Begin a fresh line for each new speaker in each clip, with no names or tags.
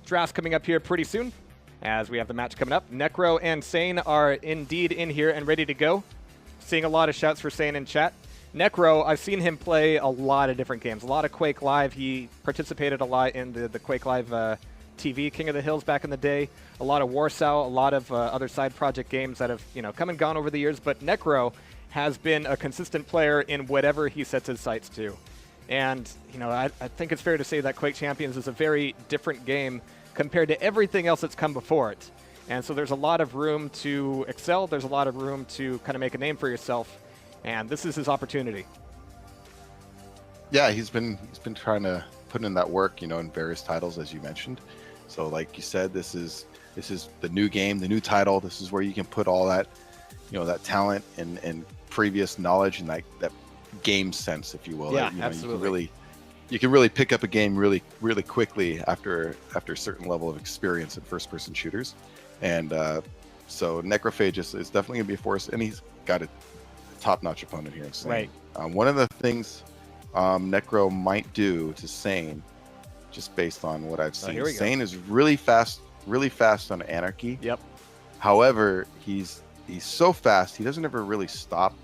drafts coming up here pretty soon, as we have the match coming up. Necro and Sane are indeed in here and ready to go. Seeing a lot of shouts for Sane in chat. Necro, I've seen him play a lot of different games, a lot of Quake Live. He participated a lot in the Quake Live TV, King of the Hills back in the day. A lot of Warsaw, a lot of other side project games that have come and gone over the years. But Necro has been a consistent player in whatever he sets his sights to. And I think it's fair to say that Quake Champions is a very different game compared to everything else that's come before it. And so there's a lot of room to excel. There's a lot of room to kind of make a name for yourself. And this is his opportunity.
Yeah, he's been trying to put in that work, in various titles, as you mentioned. So like you said, this is the new game, the new title. This is where you can put all that, that talent and previous knowledge and that game sense, if you will.
Yeah,
that,
absolutely.
You can really pick up a game really quickly after a certain level of experience in first-person shooters. And so Necrophag1st is definitely going to be a force, and he's got a top-notch opponent here in Sane.
Right.
One of the things Necro might do to Sane, just based on what I've seen, Sane is really fast on Anarchy.
Yep.
However, he's so fast, he doesn't ever really stop.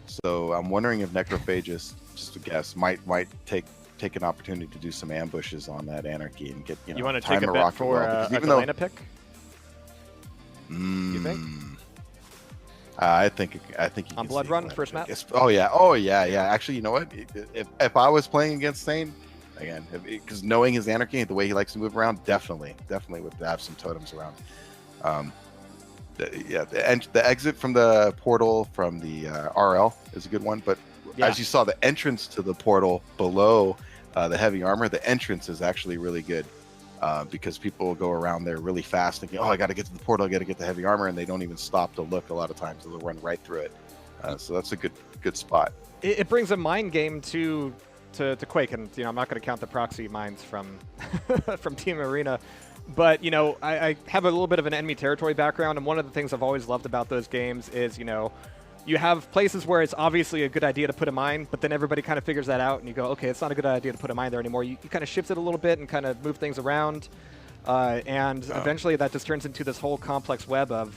So I'm wondering if Necrophag1st, just to guess, might take an opportunity to do some ambushes on that Anarchy and get
You want to
time
take a bet for a Galena pick? You think?
I think you
on Blood Run first map.
Oh yeah. Actually, you know what? If I was playing against Sane, again, because knowing his Anarchy, the way he likes to move around, definitely would have some totems around. The exit from the portal from the RL is a good one, but as you saw, the entrance to the portal below the heavy armor, the entrance is actually really good. Because people will go around there really fast thinking, I got to get to the portal, I got to get the heavy armor, and they don't even stop to look a lot of times. They'll run right through it. So that's a good spot. It
brings a mind game to Quake, and I'm not going to count the proxy mines from from Team Arena, but I have a little bit of an enemy territory background, and one of the things I've always loved about those games is you have places where it's obviously a good idea to put a mine, but then everybody kind of figures that out, and you go, okay, it's not a good idea to put a mine there anymore. You kind of shift it a little bit and kind of move things around, and eventually that just turns into this whole complex web of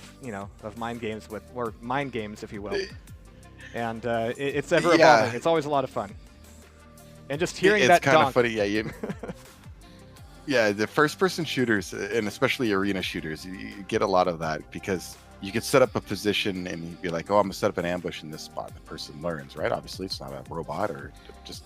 mind games or mind games, if you will. And it's ever evolving. It's always a lot of fun. And just hearing that
kind of funny, yeah. The first-person shooters, and especially arena shooters, you get a lot of that because you could set up a position and you'd be like, I'm gonna set up an ambush in this spot. And the person learns, right? Obviously, it's not a robot or just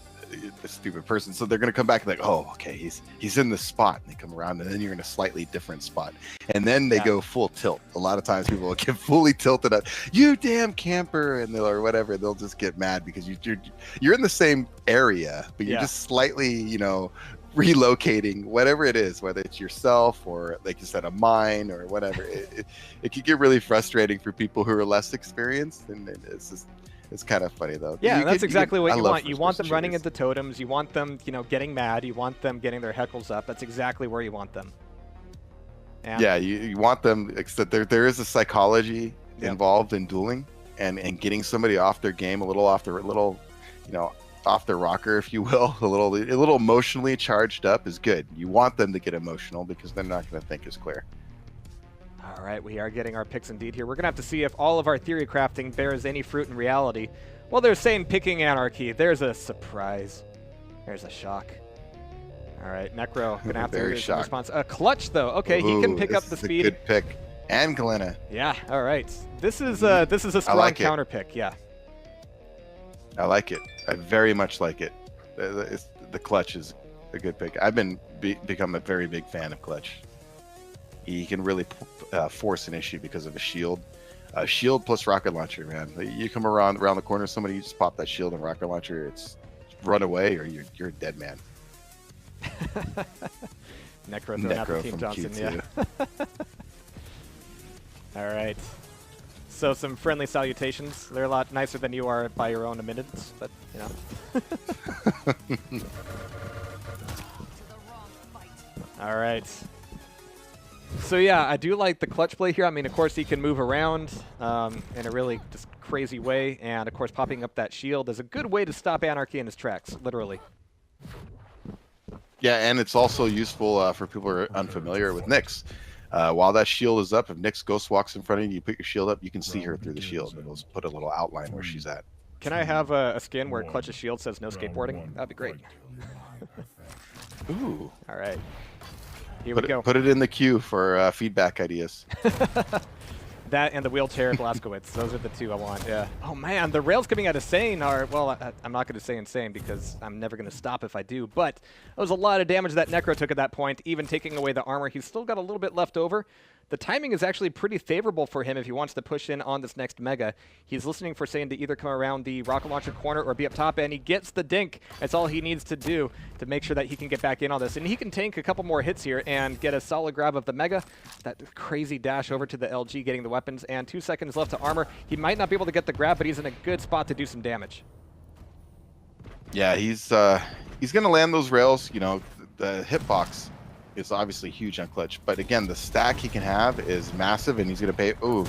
a stupid person. So they're gonna come back and like, okay, he's in this spot. And they come around, and then you're in a slightly different spot. And then they go full tilt. A lot of times people will get fully tilted at, you damn camper, and or whatever. They'll just get mad because you're in the same area, but you're just slightly, relocating whatever it is, whether it's yourself or, like you said, a mine or whatever. It can get really frustrating for people who are less experienced, and it's kind of funny though.
Yeah, that's exactly what you want. You want them running into totems. You want them, getting mad. You want them getting their heckles up. That's exactly where you want them. And
yeah, you want them. Except there is a psychology involved in dueling and getting somebody off their game a little, off their rocker, if you will, a little emotionally charged up is good. You want them to get emotional because they're not going to think as clear.
All right, we are getting our picks indeed here. We're going to have to see if all of our theory crafting bears any fruit in reality. Well, they're saying picking Anarchy. There's a surprise. There's a shock. All right, Necro going to have to hear some response. Clutch, though. Okay, he can pick up the speed.
Good pick. And Galena.
Yeah, all right. This is a strong counter pick, yeah.
I like it. I very much like it. The Clutch is a good pick. I've become a very big fan of Clutch. He can really force an issue because of a shield. Shield plus rocket launcher, man. You come around the corner, somebody, you just pop that shield and rocket launcher. It's run away or you're a dead man.
Necro throwing out the Team Johnson,
Q2.
yeah. All right. So some friendly salutations. They're a lot nicer than you are by your own admittance, but All right. So yeah, I do like the Clutch play here. I mean, of course, he can move around in a really just crazy way, and of course, popping up that shield is a good way to stop Anarchy in his tracks, literally.
Yeah, and it's also useful for people who are unfamiliar with Nyx. While that shield is up, if Nyx ghost walks in front of you, you put your shield up, you can see her through the shield. It'll put a little outline where she's at.
Can I have a skin where Clutch's shield says no skateboarding? That'd be great.
Ooh.
All right. Here we go.
Put it in the queue for feedback ideas.
That and the wheelchair Blaskowitz. Those are the two I want, yeah. Oh man, the rails coming out of Sane are, well, I'm not going to say insane because I'm never going to stop if I do, but it was a lot of damage that Necro took at that point, even taking away the armor. He's still got a little bit left over. The timing is actually pretty favorable for him if he wants to push in on this next Mega. He's listening for Sane to either come around the rocket launcher corner or be up top, and he gets the dink. That's all he needs to do to make sure that he can get back in on this. And he can tank a couple more hits here and get a solid grab of the Mega. That crazy dash over to the LG getting the weapons, and 2 seconds left to armor. He might not be able to get the grab, but he's in a good spot to do some damage.
Yeah, he's going to land those rails. You know, the hitbox is obviously huge on Clutch, but again, the stack he can have is massive, and he's going to pay. Ooh,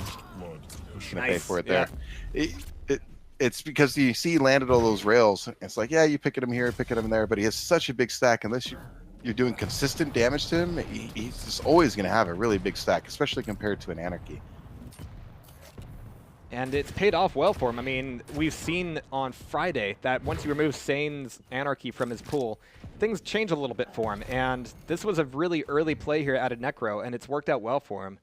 he's going to pay for it there. It's because you see he landed all those rails. It's like, yeah, you pick at him here, pick at him there, but he has such a big stack. Unless you're doing consistent damage to him, he's just always going to have a really big stack, especially compared to an Anarchy.
And it's paid off well for him. I mean, we've seen on Friday that once you remove Sane's Anarchy from his pool, things change a little bit for him. And this was a really early play here out of Necro, and it's worked out well for him.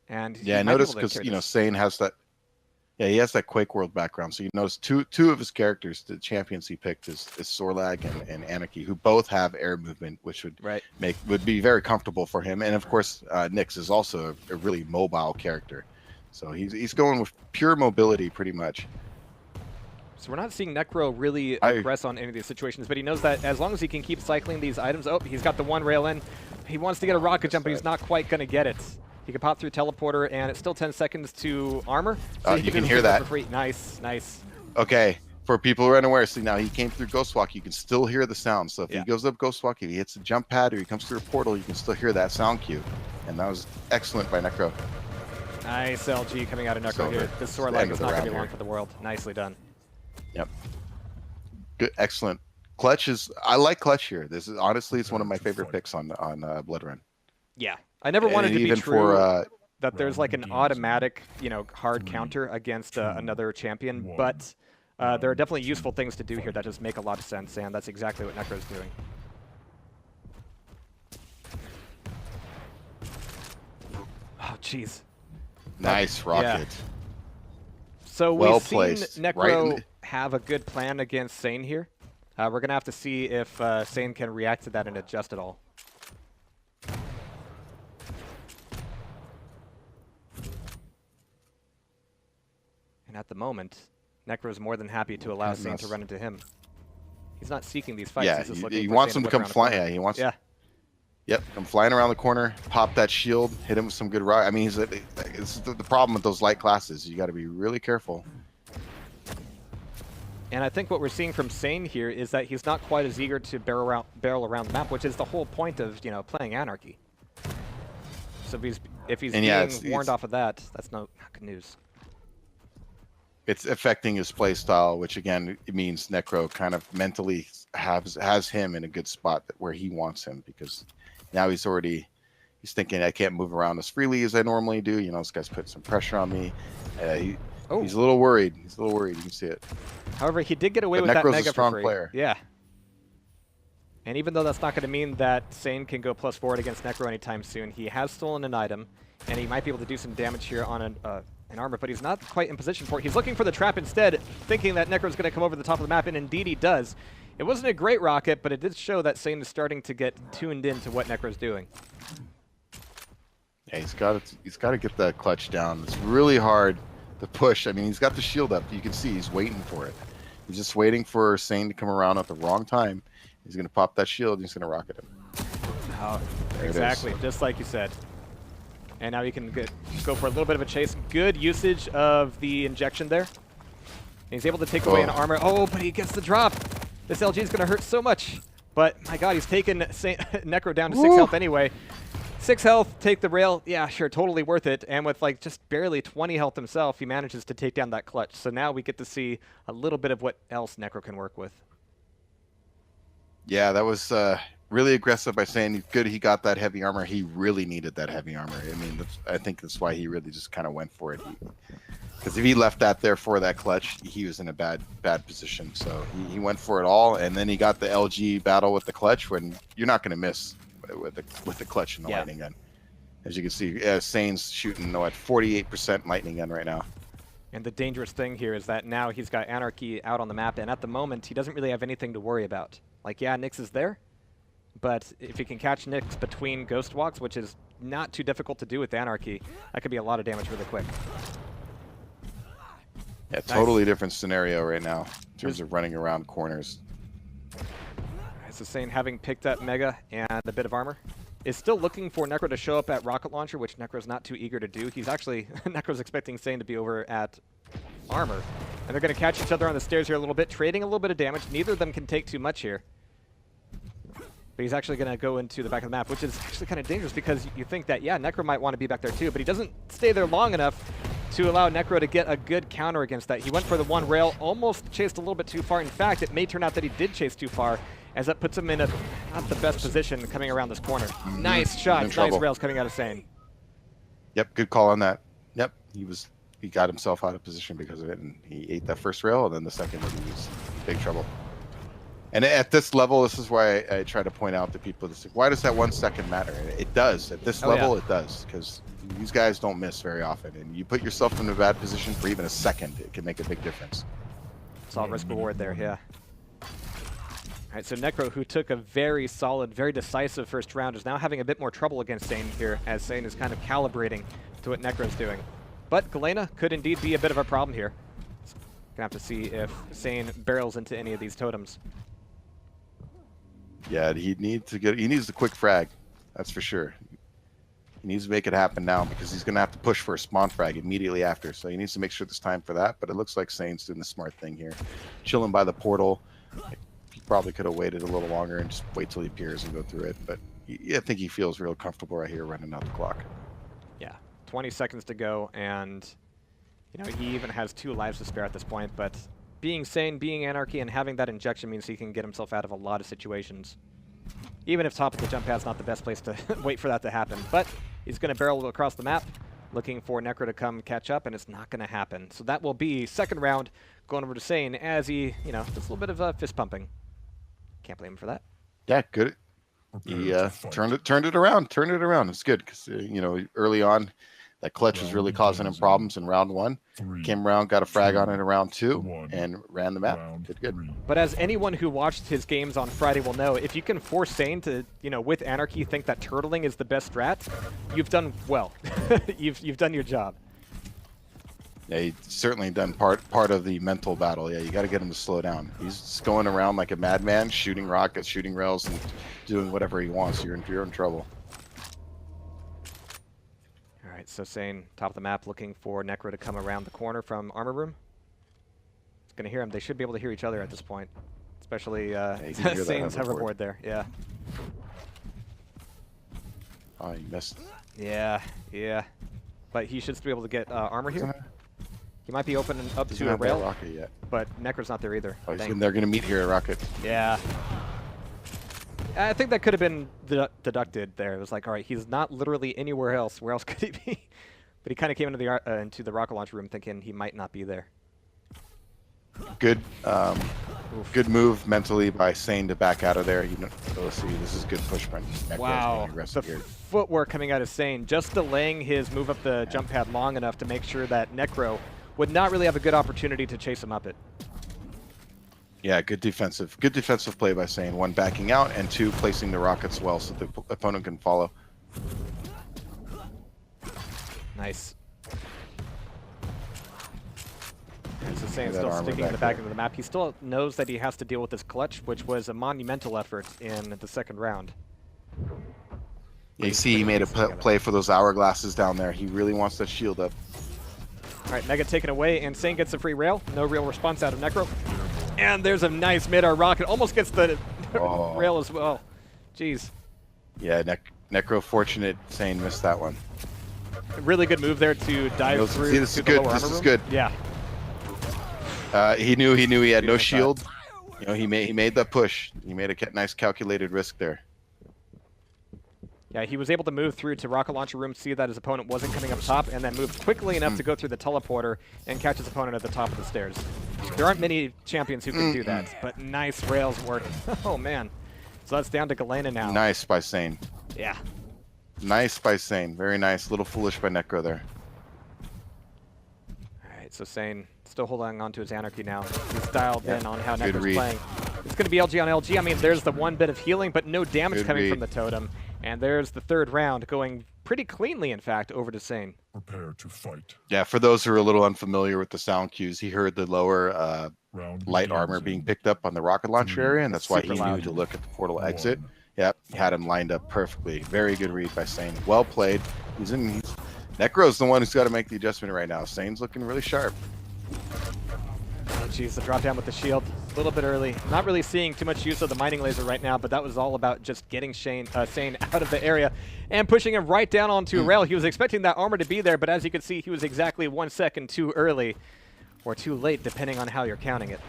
And
yeah, I noticed because, you know, Sane has that, yeah, he has that Quake World background. So you notice two of his characters, the champions he picked is Sorlag and Anarchy, who both have air movement, which would be very comfortable for him. And of course, Nyx is also a really mobile character. So he's going with pure mobility pretty much.
So we're not seeing Necro really aggress on any of these situations, but he knows that as long as he can keep cycling these items. Oh, he's got the one rail in. He wants to get a rocket jump, but he's not quite going to get it. He can pop through teleporter, and it's still 10 seconds to armor. So
you can hear that.
For free. Nice, nice.
Okay, for people who are unaware, see now he came through Ghostwalk. You can still hear the sound. So if he goes up Ghostwalk, if he hits a jump pad or he comes through a portal, you can still hear that sound cue. And that was excellent by Necro.
Nice LG coming out of Necro here. This sword lag is not going to be long for the world. Nicely done.
Yep. Good, excellent. Clutch is. I like Clutch here. This is honestly, it's one of my favorite picks on Blood Run.
Yeah, I never wanted to be
even
true
for,
that there's like an automatic, you know, hard counter against another champion, but there are definitely useful things to do here that just make a lot of sense, and that's exactly what Necro's doing. Oh, jeez.
Nice rocket.
Yeah. So
well
we've seen
placed.
Necro have a good plan against Sane here. We're going to have to see if Sane can react to that and adjust at all. And at the moment, Necro's more than happy to allow Sane to run into him. He's not seeking these fights.
Yeah,
he's just looking
he
for
wants
Sane
him to come flying. Yeah, he wants.
Yeah.
Yep, come flying around the corner, pop that shield, hit him with some good rock. I mean, it's the problem with those light classes. You got to be really careful.
And I think what we're seeing from Sane here is that he's not quite as eager to barrel around the map, which is the whole point of, you know, playing Anarchy. So if he's being warned off of that, that's not good news.
It's affecting his play style, which again, it means Necro kind of mentally has him in a good spot where he wants him, because now he's thinking, I can't move around as freely as I normally do. You know, this guy's putting some pressure on me. He's a little worried. He's a little worried. You can see it.
However, he did get away with that
Necro's
Mega
a strong
for free.
player.
Yeah. And even though that's not going to mean that Sane can go +4 against Necro anytime soon, he has stolen an item, and he might be able to do some damage here on an armor, but he's not quite in position for it. He's looking for the trap instead, thinking that Necro's going to come over the top of the map, and indeed he does. It wasn't a great rocket, but it did show that Sane is starting to get tuned into what Necro's doing.
Yeah, he's got to get that clutch down. It's really hard to push. I mean, he's got the shield up. You can see he's waiting for it. He's just waiting for Sane to come around at the wrong time. He's going to pop that shield, and he's going to rocket him.
Oh, exactly, just like you said. And now he can go for a little bit of a chase. Good usage of the injection there. And he's able to take away an armor. Oh, but he gets the drop. This LG is going to hurt so much. But, my God, he's taken Necro down to 6 health anyway. 6 health, take the rail. Yeah, sure, totally worth it. And with, like, just barely 20 health himself, he manages to take down that clutch. So now we get to see a little bit of what else Necro can work with.
Yeah, that was really aggressive by saying good he got that heavy armor. He really needed that heavy armor. I mean, I think that's why he really just kind of went for it. Because if he left that there for that clutch, he was in a bad position. So he went for it all, and then he got the LG battle with the clutch when you're not going to miss with the clutch and the lightning gun. As you can see, Sane's shooting at 48% lightning gun right now.
And the dangerous thing here is that now he's got Anarchy out on the map, and at the moment, he doesn't really have anything to worry about. Like, yeah, Nyx is there, but if he can catch Nyx between Ghost Walks, which is not too difficult to do with Anarchy, that could be a lot of damage really quick.
Yeah, totally different scenario right now in terms of running around corners.
So Sane, having picked up Mega and a bit of armor, is still looking for Necro to show up at Rocket Launcher, which Necro's not too eager to do. He's actually, Necro's expecting Sane to be over at Armor. And they're going to catch each other on the stairs here a little bit, trading a little bit of damage. Neither of them can take too much here. But he's actually going to go into the back of the map, which is actually kind of dangerous because you think that, yeah, Necro might want to be back there too, but he doesn't stay there long enough to allow Necro to get a good counter against that. He went for the one rail, almost chased a little bit too far. In fact, it may turn out that he did chase too far, as that puts him in a not the best position coming around this corner. Nice shot, nice rails coming out of Sane.
Yep, good call on that. Yep, he got himself out of position because of it, and he ate that first rail, and then the second he was in big trouble. And at this level, this is why I try to point out to people, this, why does that 1 second matter? It does. At this level, it does, because these guys don't miss very often, and you put yourself in a bad position for even a second, it can make a big difference.
It's all risk reward there, yeah. All right, so Necro, who took a very solid, very decisive first round, is now having a bit more trouble against Sane here, as Sane is kind of calibrating to what Necro's doing. But Galena could indeed be a bit of a problem here. Gonna have to see if Sane barrels into any of these totems.
Yeah, he needs the quick frag, that's for sure. He needs to make it happen now because he's gonna have to push for a spawn frag immediately after. So he needs to make sure there's time for that. But it looks like Sane's doing the smart thing here, chilling by the portal. He probably could have waited a little longer and just wait till he appears and go through it. But I think he feels real comfortable right here running out the clock.
Yeah, 20 seconds to go, and you know he even has 2 lives to spare at this point. But being Sane, being Anarchy, and having that injection means he can get himself out of a lot of situations. Even if top of the jump pad's not the best place to wait for that to happen. But he's going to barrel across the map, looking for Necro to come catch up, and it's not going to happen. So that will be second round going over to Sane as he, you know, does a little bit of fist pumping. Can't blame him for that.
Yeah, good. He turned it around. It's good because you know, early on, that clutch was really causing him problems in round 1. Came around, got a frag on it in round 2, and ran the map. Did good.
But as anyone who watched his games on Friday will know, if you can force Sane to, you know, with Anarchy, think that turtling is the best strat, you've done well. you've done your job.
Yeah, he's certainly done part of the mental battle. Yeah, you got to get him to slow down. He's just going around like a madman, shooting rockets, shooting rails, and doing whatever he wants. You're in trouble.
All right, so Sane, top of the map, looking for Necro to come around the corner from Armor Room. It's going to hear him. They should be able to hear each other at this point, especially Sane's hoverboard there. Yeah.
Oh, you missed.
Yeah. But he should be able to get armor here. He might be opening up to a rail,
rocket yet.
But Necro's not there either.
Oh, they're going to meet here at Rocket.
Yeah. I think that could have been deducted there. It was like, all right, he's not literally anywhere else. Where else could he be? But he kind of came into the rocket launch room thinking he might not be there.
Good, good move mentally by Sane to back out of there. You know, let's see, this is good push by Necro.
Wow, the footwork coming out of Sane, just delaying his move up the jump pad long enough to make sure that Necro would not really have a good opportunity to chase him up it.
Yeah, good defensive play by Sane. 1, backing out, and 2, placing the rockets well so the opponent can follow.
Nice. So Sane's still sticking in the back of the map. He still knows that he has to deal with this clutch, which was a monumental effort in the second round.
Yeah, you see he made a play for those hourglasses down there. He really wants that shield up.
All right, Mega taken away, and Sane gets a free rail. No real response out of Necro. And there's a nice mid-air rocket. Almost gets the rail as well. Jeez.
Yeah, Necro fortunate. Sane missed that one.
Really good move there to dive through.
See, this is good. This is good.
Yeah.
He knew he had no shield. You know, he made that push. He made a nice calculated risk there.
Yeah, he was able to move through to rocket launcher room, see that his opponent wasn't coming up top, and then move quickly enough to go through the teleporter and catch his opponent at the top of the stairs. There aren't many champions who can do that, but nice rails work. Oh, man. So that's down to Galena now.
Nice by Sane.
Yeah.
Nice by Sane. Very nice. A little foolish by Necro there.
All right, so Sane still holding on to his Anarchy now. He's dialed in on how
Good
Necro's
read.
playing. It's going to be LG on LG. I mean, there's the one bit of healing, but no damage
Good
coming
read.
from the totem. And there's the third round going pretty cleanly, in fact, over to Sane.
Prepare to fight.
Yeah, for those who are a little unfamiliar with the sound cues, he heard the lower
Round
light
begins
armor
in
being picked up on the rocket launcher area, and that's why he
Super
knew
loud.
to look at the portal exit.
1.
Yep, he had him lined up perfectly. Very good read by Sane. Well played. Necro's the one who's got to make the adjustment right now. Sane's looking really sharp.
Oh, geez, the drop down with the shield. A little bit early. Not really seeing too much use of the mining laser right now, but that was all about just getting Sane out of the area and pushing him right down onto a rail. He was expecting that armor to be there, but as you can see, he was exactly 1 second too early or too late, depending on how you're counting it.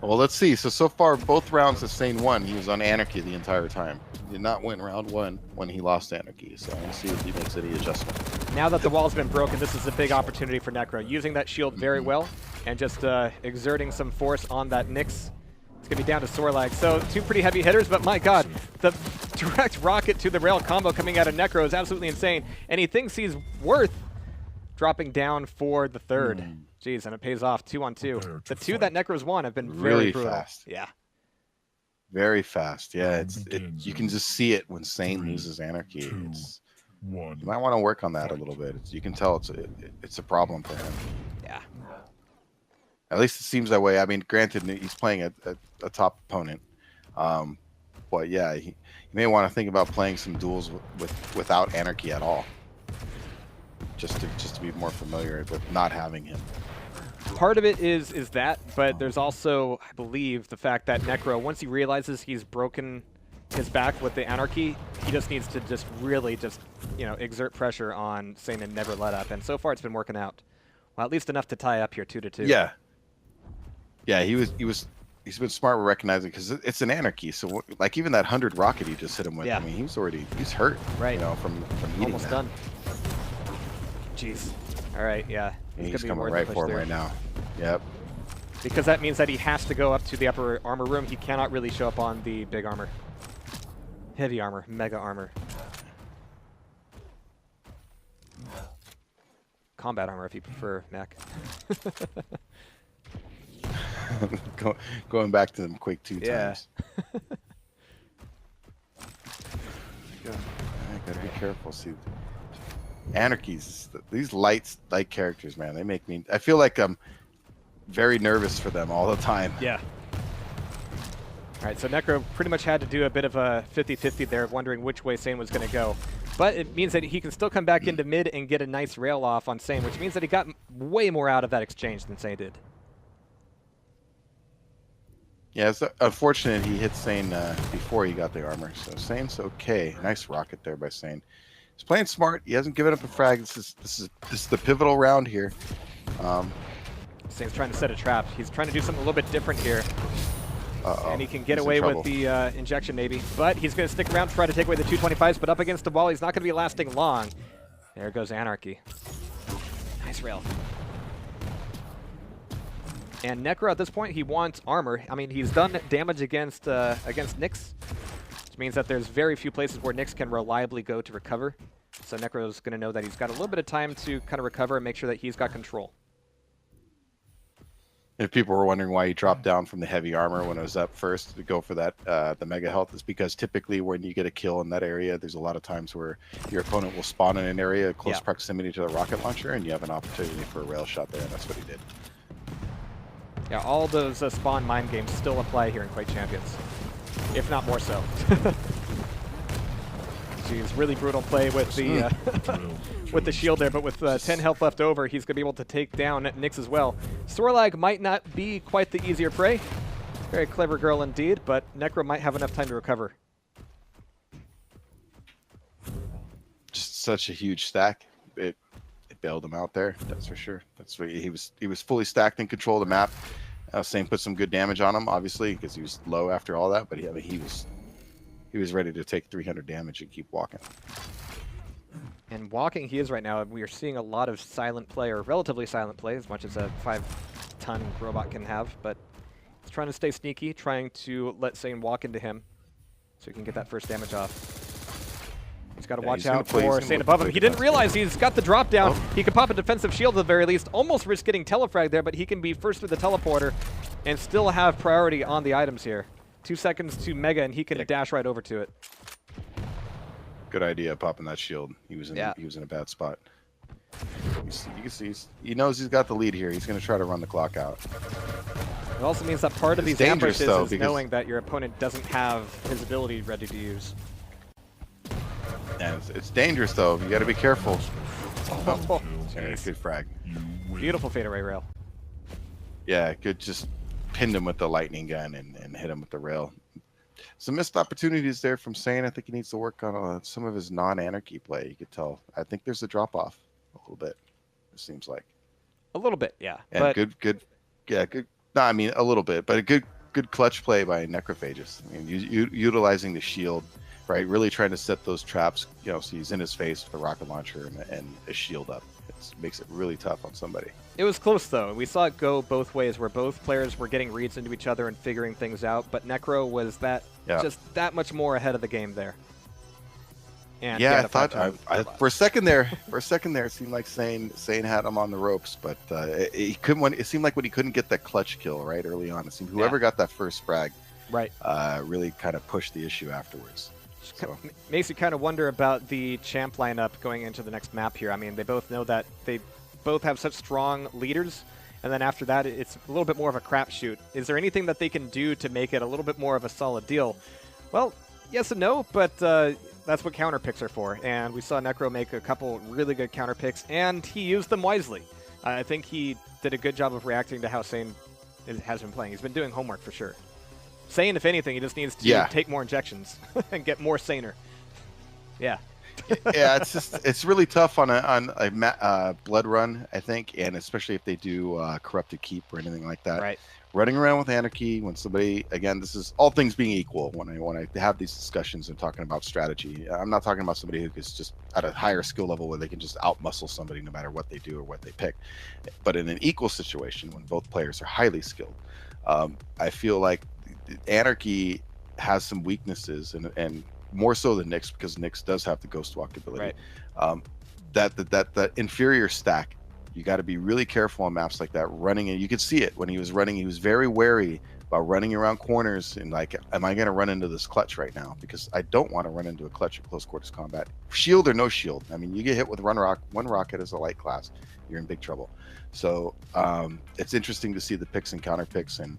Well, let's see. So far, both rounds that Sane won, he was on Anarchy the entire time. He did not win round 1 when he lost Anarchy. So let's see if he makes any adjustment.
Now that the wall's been broken, this is a big opportunity for Necro. Using that shield very well and just exerting some force on that Nyx. It's going to be down to Sorlag. So 2 pretty heavy hitters, but my god, the direct rocket to the rail combo coming out of Necro is absolutely insane. And he thinks he's worth dropping down for the third. Jeez, and it pays off 2 on 2. The 2 that Necro's won have been very
Really
brutal.
fast.
Yeah.
Very fast. Yeah,
Begins
you can just see it when Sane loses Anarchy.
2, 1.
You might want to work on that a little bit. You can tell it's a problem for him.
Yeah.
At least it seems that way. I mean, granted, he's playing a top opponent. But yeah, you may want to think about playing some duels without Anarchy at all. Just to be more familiar with not having him.
Part of it is that, but there's also, I believe, the fact that Necro, once he realizes he's broken his back with the Anarchy, he just needs to really exert pressure on Sane and never let up. And so far, it's been working out. Well, at least enough to tie up here 2-2.
Yeah. Yeah, he's been smart with recognizing because it's an Anarchy. So like even that 100 rocket he just hit him with,
Yeah.
I mean, he's hurt.
Right.
You know, from eating
Almost
that.
done. Jeez. All right, yeah.
And he's
gonna be
coming
more
right
than
for
pushed
him
there.
right now. Yep.
Because that means that he has to go up to the upper armor room. He cannot really show up on the big armor. Heavy armor, mega armor. Combat armor if you prefer, Mac.
Going back to them Quake 2
Yeah.
times. I gotta be careful. See, Anarchies, these light characters, man, they make me. I feel like I'm very nervous for them all the time.
Yeah. All right, so Necro pretty much had to do a bit of a 50-50 there, wondering which way Sane was going to go. But it means that he can still come back into mid and get a nice rail off on Sane, which means that he got way more out of that exchange than Sane did.
Yeah, it's unfortunate he hit Sane before he got the armor. So Sane's okay. Nice rocket there by Sane. He's playing smart. He hasn't given up a frag. This is the pivotal round here.
Sane's trying to set a trap. He's trying to do something a little bit different here. And he can get
He's in
away with
trouble.
the injection maybe. But he's going to stick around to try to take away the 225s, but up against the wall, he's not going to be lasting long. There goes Anarchy. Nice rail. And Necro at this point, he wants armor. I mean, he's done damage against Nyx, which means that there's very few places where Nyx can reliably go to recover. So Necro's going to know that he's got a little bit of time to kind of recover and make sure that he's got control.
If people were wondering why he dropped down from the heavy armor when it was up first to go for that, the mega health, is because typically when you get a kill in that area, there's a lot of times where your opponent will spawn in an area close
Yeah.
proximity to the rocket launcher, and you have an opportunity for a rail shot there, and that's what he did.
Yeah, all those spawn mind games still apply here in Quake Champions, if not more so. Jeez, really brutal play with the with the shield there, but with 10 health left over, he's going to be able to take down Nyx as well. Sorlag might not be quite the easier prey. Very clever girl indeed, but Necro might have enough time to recover.
Just such a huge stack. It bailed him out there. That's for sure. That's what he was fully stacked in control of the map. Sane put some good damage on him, obviously, because he was low after all that. But he was ready to take 300 damage and keep walking.
And walking he is right now. We are seeing a lot of silent play, or relatively silent play, as much as a 5-ton robot can have. But he's trying to stay sneaky, trying to let Sane walk into him so he can get that first damage off. He's got to watch out for Sane above him. He didn't realize he's got the drop down.
Oh.
He can pop a defensive shield at the very least. Almost risk getting telefrag there, but he can be first with the teleporter and still have priority on the items here. 2 seconds to Mega, and he can dash right over to it.
Good idea, popping that shield. He was in a bad spot. You can see he knows he's got the lead here. He's going to try to run the clock out.
It also means that part of
It's
these
dangerous,
ambushes
though,
is knowing that your opponent doesn't have his ability ready to use.
Yeah, it's dangerous though. You got to be careful.
Oh,
Yeah, good frag.
beautiful fade array rail.
Yeah, good. Just pinned him with the lightning gun and hit him with the rail. Some missed opportunities there from Sane. I think he needs to work on some of his non-anarchy play. You could tell. I think there's a drop off a little bit. It seems like
A little bit, yeah.
and
But
good. No, I mean a little bit, but a good clutch play by Necrophag1st. I mean, utilizing the shield, right? Really trying to set those traps. You know, so he's in his face with a rocket launcher and a shield up. It makes it really tough on somebody.
it was close, though. We saw it go both ways, where both players were getting reads into each other and figuring things out, but Necro was just that much more ahead of the game there. And
Yeah,
he
I
had a
thought
5-ton
for a second there, it seemed like Sane had him on the ropes, but he couldn't. It seemed like when he couldn't get that clutch kill right early on, it seemed whoever got that first frag,
right.
really kind of pushed the issue afterwards. So.
Makes you kind of wonder about the champ lineup going into the next map here. I mean, they both know that they both have such strong leaders, and then after that, it's a little bit more of a crapshoot. Is there anything that they can do to make it a little bit more of a solid deal? Well, yes and no, but that's what counter picks are for, and we saw Necro make a couple really good counter picks, and he used them wisely. I think he did a good job of reacting to how Sane has been playing. He's been doing homework for sure. Sane, if anything, he just needs to take more injections and get more saner. Yeah.
Yeah, it's really tough on a blood run, I think, and especially if they do corrupted keep or anything like that.
Right.
Running around with anarchy when somebody, again, this is all things being equal. When I have these discussions and talking about strategy, I'm not talking about somebody who is just at a higher skill level where they can just outmuscle somebody no matter what they do or what they pick. But in an equal situation, when both players are highly skilled, I feel like anarchy has some weaknesses, and more so than Nyx, because Nyx does have the ghost walk ability.
Right.
That inferior stack, you got to be really careful on maps like that running, and you could see it when he was running. He was very wary about running around corners and like, am I going to run into this clutch right now? Because I don't want to run into a clutch at close quarters combat, shield or no shield. I mean, you get hit with one rocket as a light class, you're in big trouble. So it's interesting to see the picks and counter picks, and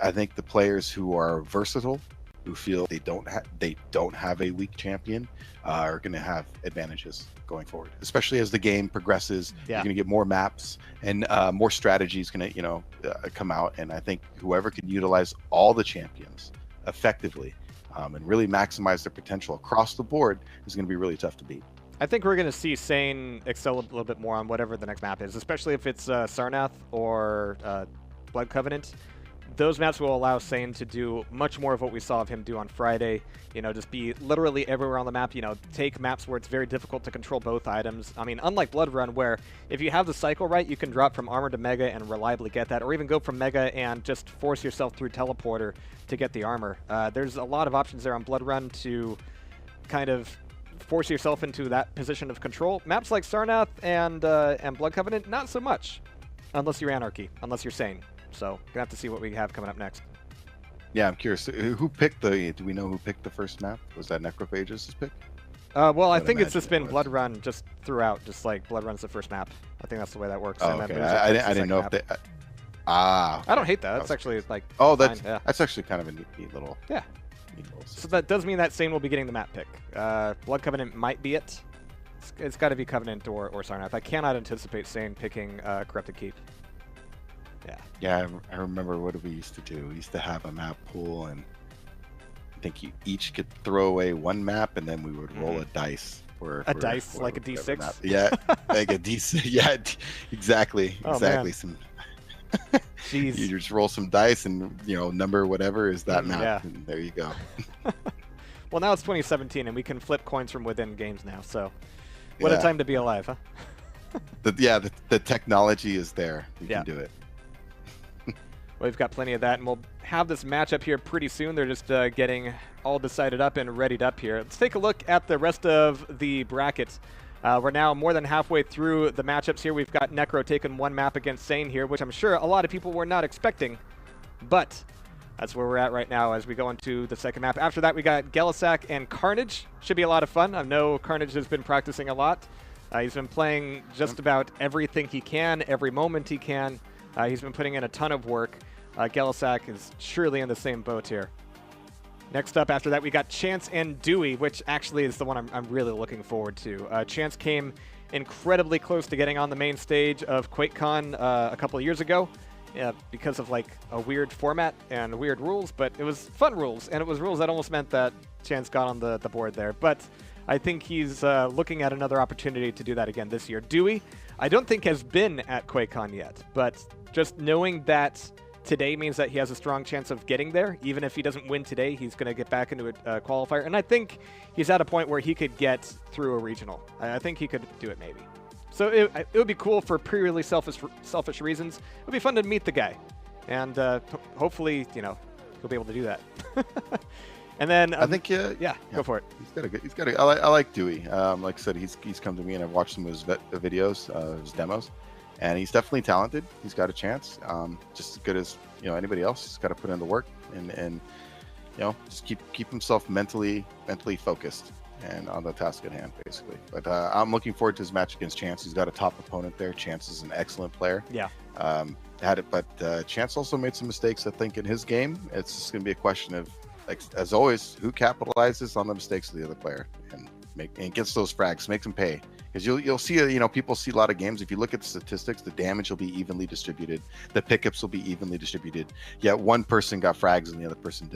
I think the players who are versatile, who feel they don't have a weak champion, are going to have advantages going forward, especially as the game progresses. You're going to get more maps and more strategies going to come out, and I think whoever can utilize all the champions effectively and really maximize their potential across the board is going to be really tough to beat.
I think we're going to see Sane excel a little bit more on whatever the next map is, especially if it's Sarnath or Blood Covenant. Those maps will allow Sane to do much more of what we saw of him do on Friday. You know, just be literally everywhere on the map. You know, take maps where it's very difficult to control both items. I mean, unlike Blood Run, where if you have the cycle right, you can drop from armor to mega and reliably get that, or even go from mega and just force yourself through teleporter to get the armor. There's a lot of options there on Blood Run to kind of force yourself into that position of control. Maps like Sarnath and Blood Covenant, not so much, unless you're Anarchy, unless you're Sane. So gonna have to see what we have coming up next.
Yeah, I'm curious. Who picked do we know who picked the first map? Was that Necrophag1st's pick?
Well, I think it's just been Blood Run just throughout, just like Blood Run's the first map. I think that's the way that works.
Oh, okay. I didn't know if they. I
don't hate that. That's actually like.
Oh, that's actually kind of a neat little.
Yeah. So that does mean that Sane will be getting the map pick. Blood Covenant might be it. It's got to be Covenant or Sarnath. I cannot anticipate Sane picking Corrupted Keep.
Yeah, I remember what we used to do. We used to have a map pool, and I think you each could throw away one map, and then we would roll a dice.
Like a D6?
Yeah, like a D6. Yeah, exactly.
Oh,
exactly.
Man. Jeez.
You just roll some dice and, you know, number whatever is that map.
yeah.
And there you go.
Well, now it's 2017, and we can flip coins from within games now, so what a
Yeah.
time to be alive, huh?
The technology is there. We
Yeah.
can do it.
Well, we've got plenty of that, and we'll have this matchup here pretty soon. They're just getting all decided up and readied up here. Let's take a look at the rest of the brackets. We're now more than halfway through the matchups here. We've got Necro taking one map against Sane here, which I'm sure a lot of people were not expecting, but that's where we're at right now as we go into the second map. After that, we got Gelisac and Carnage. Should be a lot of fun. I know Carnage has been practicing a lot. He's been playing just about everything he can, every moment he can. He's been putting in a ton of work. Gelisac is surely in the same boat here. Next up after that, we got Chance and Dewey, which actually is the one I'm really looking forward to. Chance came incredibly close to getting on the main stage of QuakeCon a couple of years ago because of like a weird format and weird rules, but it was fun rules, and it was rules that almost meant that Chance got on the board there. But I think he's looking at another opportunity to do that again this year. Dewey, I don't think has been at QuakeCon yet, but just knowing that today means that he has a strong chance of getting there. Even if he doesn't win today, he's going to get back into a qualifier. And I think he's at a point where he could get through a regional. I think he could do it maybe. So it would be cool for purely selfish reasons. It would be fun to meet the guy. And hopefully, you know, he'll be able to do that. And then
I think
yeah, go for it.
He's got a I like Dewey. Like I said, he's come to me and I've watched some of his videos, his demos. And he's definitely talented. He's got a chance, just as good as anybody else. He's got to put in the work and just keep himself mentally focused and on the task at hand, basically. But I'm looking forward to his match against Chance. He's got a top opponent there. Chance is an excellent player.
Yeah.
But Chance also made some mistakes. I think in his game, it's just going to be a question of, like, as always, who capitalizes on the mistakes of the other player and gets those frags, makes them pay. Because you'll see, people see a lot of games. If you look at the statistics, the damage will be evenly distributed. The pickups will be evenly distributed. Yet one person got frags and the other person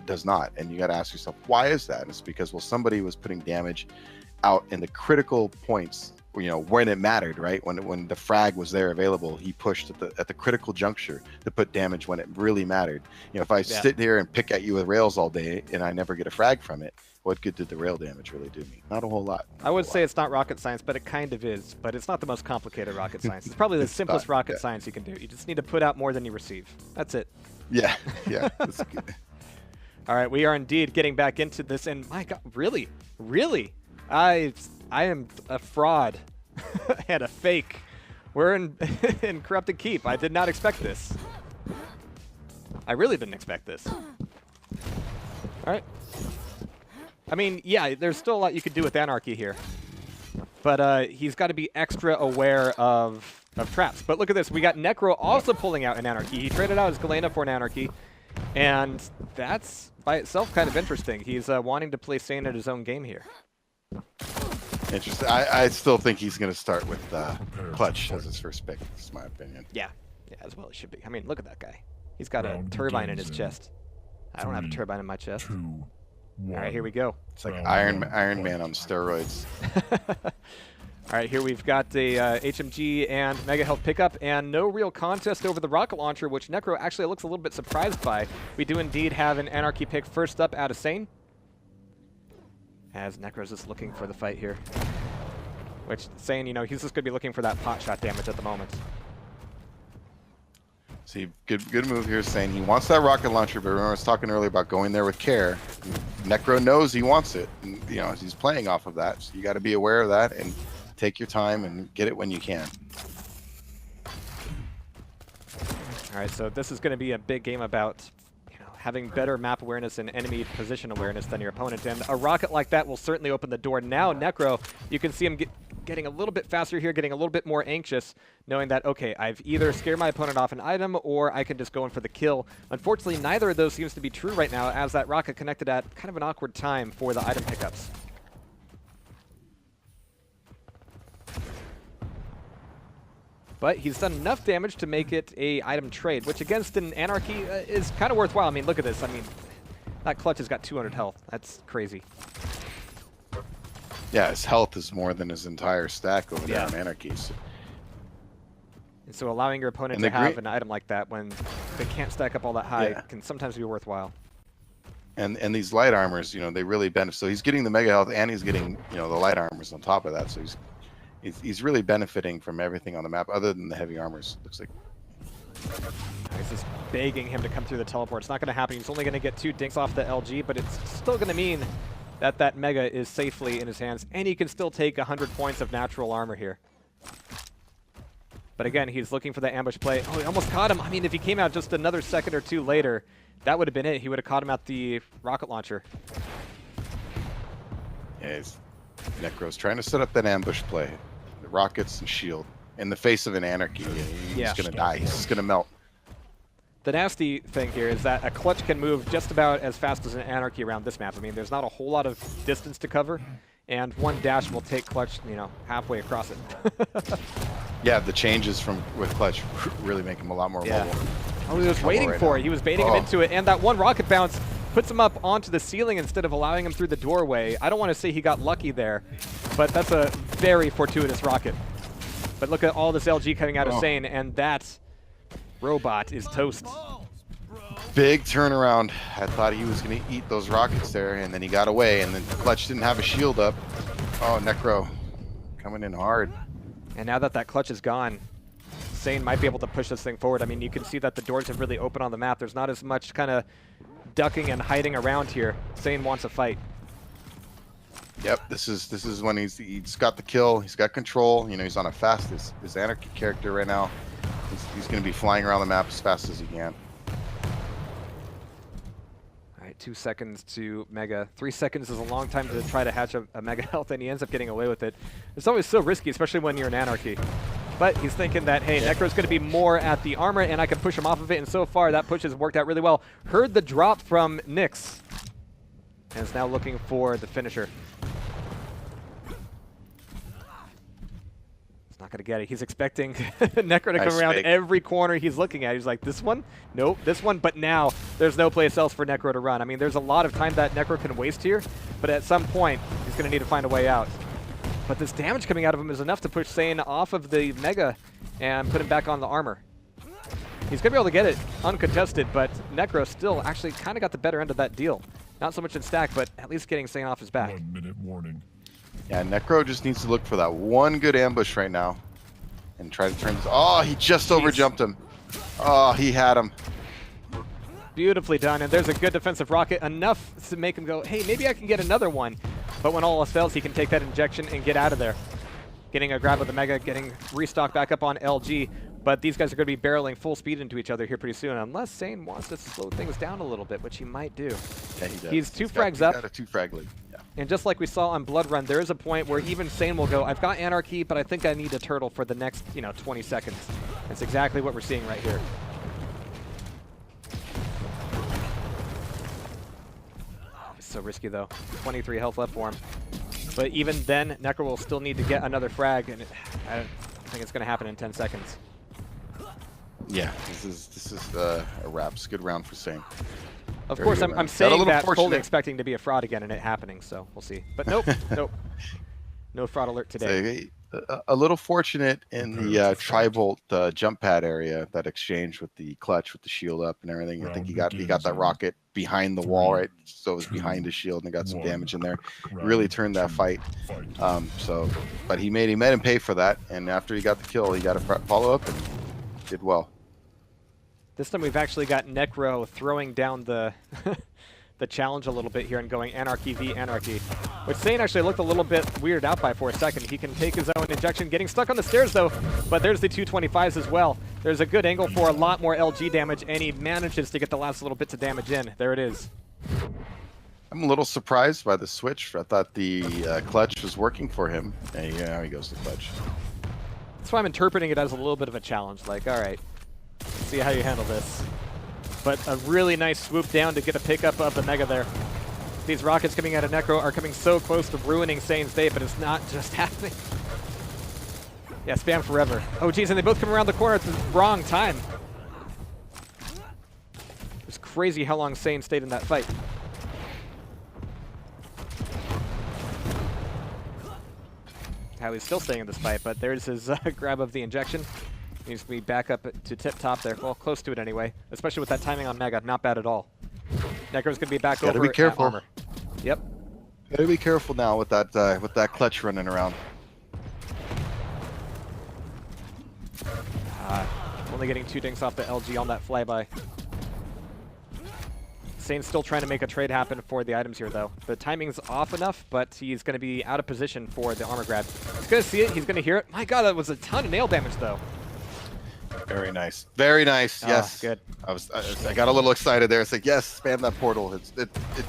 does not. And you got to ask yourself, why is that? And it's because, well, somebody was putting damage out in the critical points, when it mattered, right? When the frag was there available, he pushed at the critical juncture to put damage when it really mattered. If I sit here and pick at you with rails all day and I never get a frag from it, what good did the rail damage really do me? Not a whole lot.
I would say it's not rocket science, but it kind of is. But it's not the most complicated rocket science. It's probably the simplest rocket science you can do. You just need to put out more than you receive. That's it.
Yeah. That's good.
All right, we are indeed getting back into this, and my God, really, I am a fraud and a fake. We're in Corrupted Keep. I did not expect this. I really didn't expect this. All right. I mean, yeah, there's still a lot you could do with Anarchy here. But he's got to be extra aware of traps. But look at this. We got Necro also pulling out an Anarchy. He traded out his Galena for an Anarchy. And that's, by itself, kind of interesting. He's wanting to play Sane at his own game here.
Interesting. I still think he's going to start with Clutch as his first pick. That's my opinion.
Yeah, as well it should be. I mean, look at that guy. He's got a turbine in his chest. I don't have a turbine in my chest. All right, here we go.
It's like Iron Man on steroids.
All right, here we've got the HMG and Mega Health pickup, and no real contest over the rocket launcher, which Necro actually looks a little bit surprised by. We do indeed have an Anarchy pick first up out of Sane, as Necro's just looking for the fight here. Which, Sane, he's just going to be looking for that pot shot damage at the moment.
See, good move here, saying he wants that rocket launcher, but remember I was talking earlier about going there with care. Necro knows he wants it, and he's playing off of that, so you got to be aware of that and take your time and get it when you can.
All right, so this is going to be a big game about having better map awareness and enemy position awareness than your opponent, and a rocket like that will certainly open the door. Now Necro, you can see him getting a little bit faster here, getting a little bit more anxious, knowing that, okay, I've either scared my opponent off an item or I can just go in for the kill. Unfortunately, neither of those seems to be true right now, as that rocket connected at kind of an awkward time for the item pickups. But he's done enough damage to make it a item trade, which against an Anarchy is kind of worthwhile. I mean, look at this. I mean, that Clutch has got 200 health. That's crazy.
Yeah, his health is more than his entire stack over there on Anarchies.
And so allowing your opponent to have an item like that when they can't stack up all that high can sometimes be worthwhile.
And these light armors, you know, they really benefit. So he's getting the mega health and he's getting, you know, the light armors on top of that. So he's really benefiting from everything on the map other than the heavy armors. Looks like.
He's just begging him to come through the teleport. It's not going to happen. He's only going to get 2 dinks off the LG, but it's still going to mean that that mega is safely in his hands, and he can still take 100 points of natural armor here. But again, he's looking for the ambush play. Oh, he almost caught him. I mean, if he came out just another second or 2 later, that would have been it. He would have caught him at the rocket launcher.
Yeah, Necro's trying to set up that ambush play. The rockets and shield. In the face of an anarchy, he's going to die. He's just going to melt.
The nasty thing here is that a clutch can move just about as fast as an anarchy around this map. I mean, there's not a whole lot of distance to cover, and 1 dash will take clutch, you know, halfway across it.
Yeah, the changes with clutch really make him a lot more mobile.
Oh, he was waiting for it. He was baiting him into it, and that 1 rocket bounce puts him up onto the ceiling instead of allowing him through the doorway. I don't want to say he got lucky there, but that's a very fortuitous rocket. But look at all this LG coming out of Sane, and that robot is toast.
Big turnaround. I thought he was going to eat those rockets there, and then he got away, and then Clutch didn't have a shield up. Oh, Necro coming in hard.
And now that that clutch is gone, Sane might be able to push this thing forward. I mean, you can see that the doors have really opened on the map. There's not as much kind of ducking and hiding around here. Sane wants a fight.
Yep, this is when he's got the kill. He's got control. You know, he's on a fastest. His anarchy character right now. He's going to be flying around the map as fast as he can.
All right, 2 seconds to Mega. 3 seconds is a long time to try to hatch a Mega health, and he ends up getting away with it. It's always so risky, especially when you're in anarchy. But he's thinking that, hey, Necro's going to be more at the armor, and I can push him off of it, and so far that push has worked out really well. Heard the drop from Nyx, and is now looking for the finisher. Not going to get it. He's expecting Necro to come around every corner he's looking at. He's like, this one? Nope, this one. But now there's no place else for Necro to run. I mean, there's a lot of time that Necro can waste here, but at some point, he's going to need to find a way out. But this damage coming out of him is enough to push Sane off of the Mega and put him back on the armor. He's going to be able to get it uncontested, but Necro still actually kind of got the better end of that deal. Not so much in stack, but at least getting Sane off his back.
1 minute warning.
Yeah, Necro just needs to look for that 1 good ambush right now and try to turn this. Oh, he just overjumped him. Oh, he had him.
Beautifully done, and there's a good defensive rocket, enough to make him go, hey, maybe I can get another one. But when all else fails, he can take that injection and get out of there. Getting a grab of the Mega, getting restocked back up on LG. But these guys are going to be barreling full speed into each other here pretty soon, unless Sane wants to slow things down a little bit, which he might do.
Yeah, he does.
He's 2 frags up.
Got a 2 frag lead. Yeah.
And just like we saw on Blood Run, there is a point where even Sane will go, I've got Anarchy, but I think I need a turtle for the next, 20 seconds. That's exactly what we're seeing right here. It's so risky, though. 23 health left for him. But even then, Necro will still need to get another frag, and I don't think it's going to happen in 10 seconds.
Yeah, this is a wrap. It's a good round for Sane.
Of course, I'm saying that fully expecting to be a fraud again and it happening, so we'll see. But nope, nope. No fraud alert today.
A little fortunate in the tri-bolt jump pad area, that exchange with the clutch with the shield up and everything. I think he got that rocket behind the wall, right? So it was behind his shield and got some damage in there. Really turned that fight. But he made him pay for that, and after he got the kill, he got a follow up and did well.
This time we've actually got Necro throwing down the the challenge a little bit here and going Anarchy v Anarchy, which Sane actually looked a little bit weirded out by for a second. He can take his own injection, getting stuck on the stairs though, but there's the 225s as well. There's a good angle for a lot more LG damage, and he manages to get the last little bits of damage in. There it is.
I'm a little surprised by the switch. I thought the clutch was working for him. And now he goes to clutch.
That's why I'm interpreting it as a little bit of a challenge. Like, all right, let's see how you handle this. But a really nice swoop down to get a pickup of the Mega there. These rockets coming out of Necro are coming so close to ruining Sane's day, but it's not just happening. Yeah, spam forever. Oh, geez, and they both come around the corner at the wrong time. It's crazy how long Sane stayed in that fight. How he's still staying in this fight, but there's his grab of the injection. Needs to be back up to tip top there. Well, close to it anyway. Especially with that timing on Mega. Not bad at all. Necro's going to be back
Gotta
over
be careful.
at armor. Yep.
Gotta be careful now with that clutch running around.
Only getting 2 dinks off the LG on that flyby. Sane's still trying to make a trade happen for the items here, though. The timing's off enough, but he's going to be out of position for the armor grab. He's going to see it. He's going to hear it. My god, that was a ton of nail damage, though.
Very nice. Very nice. Yes.
Good.
I got a little excited there. It's like, yes, spam that portal. It's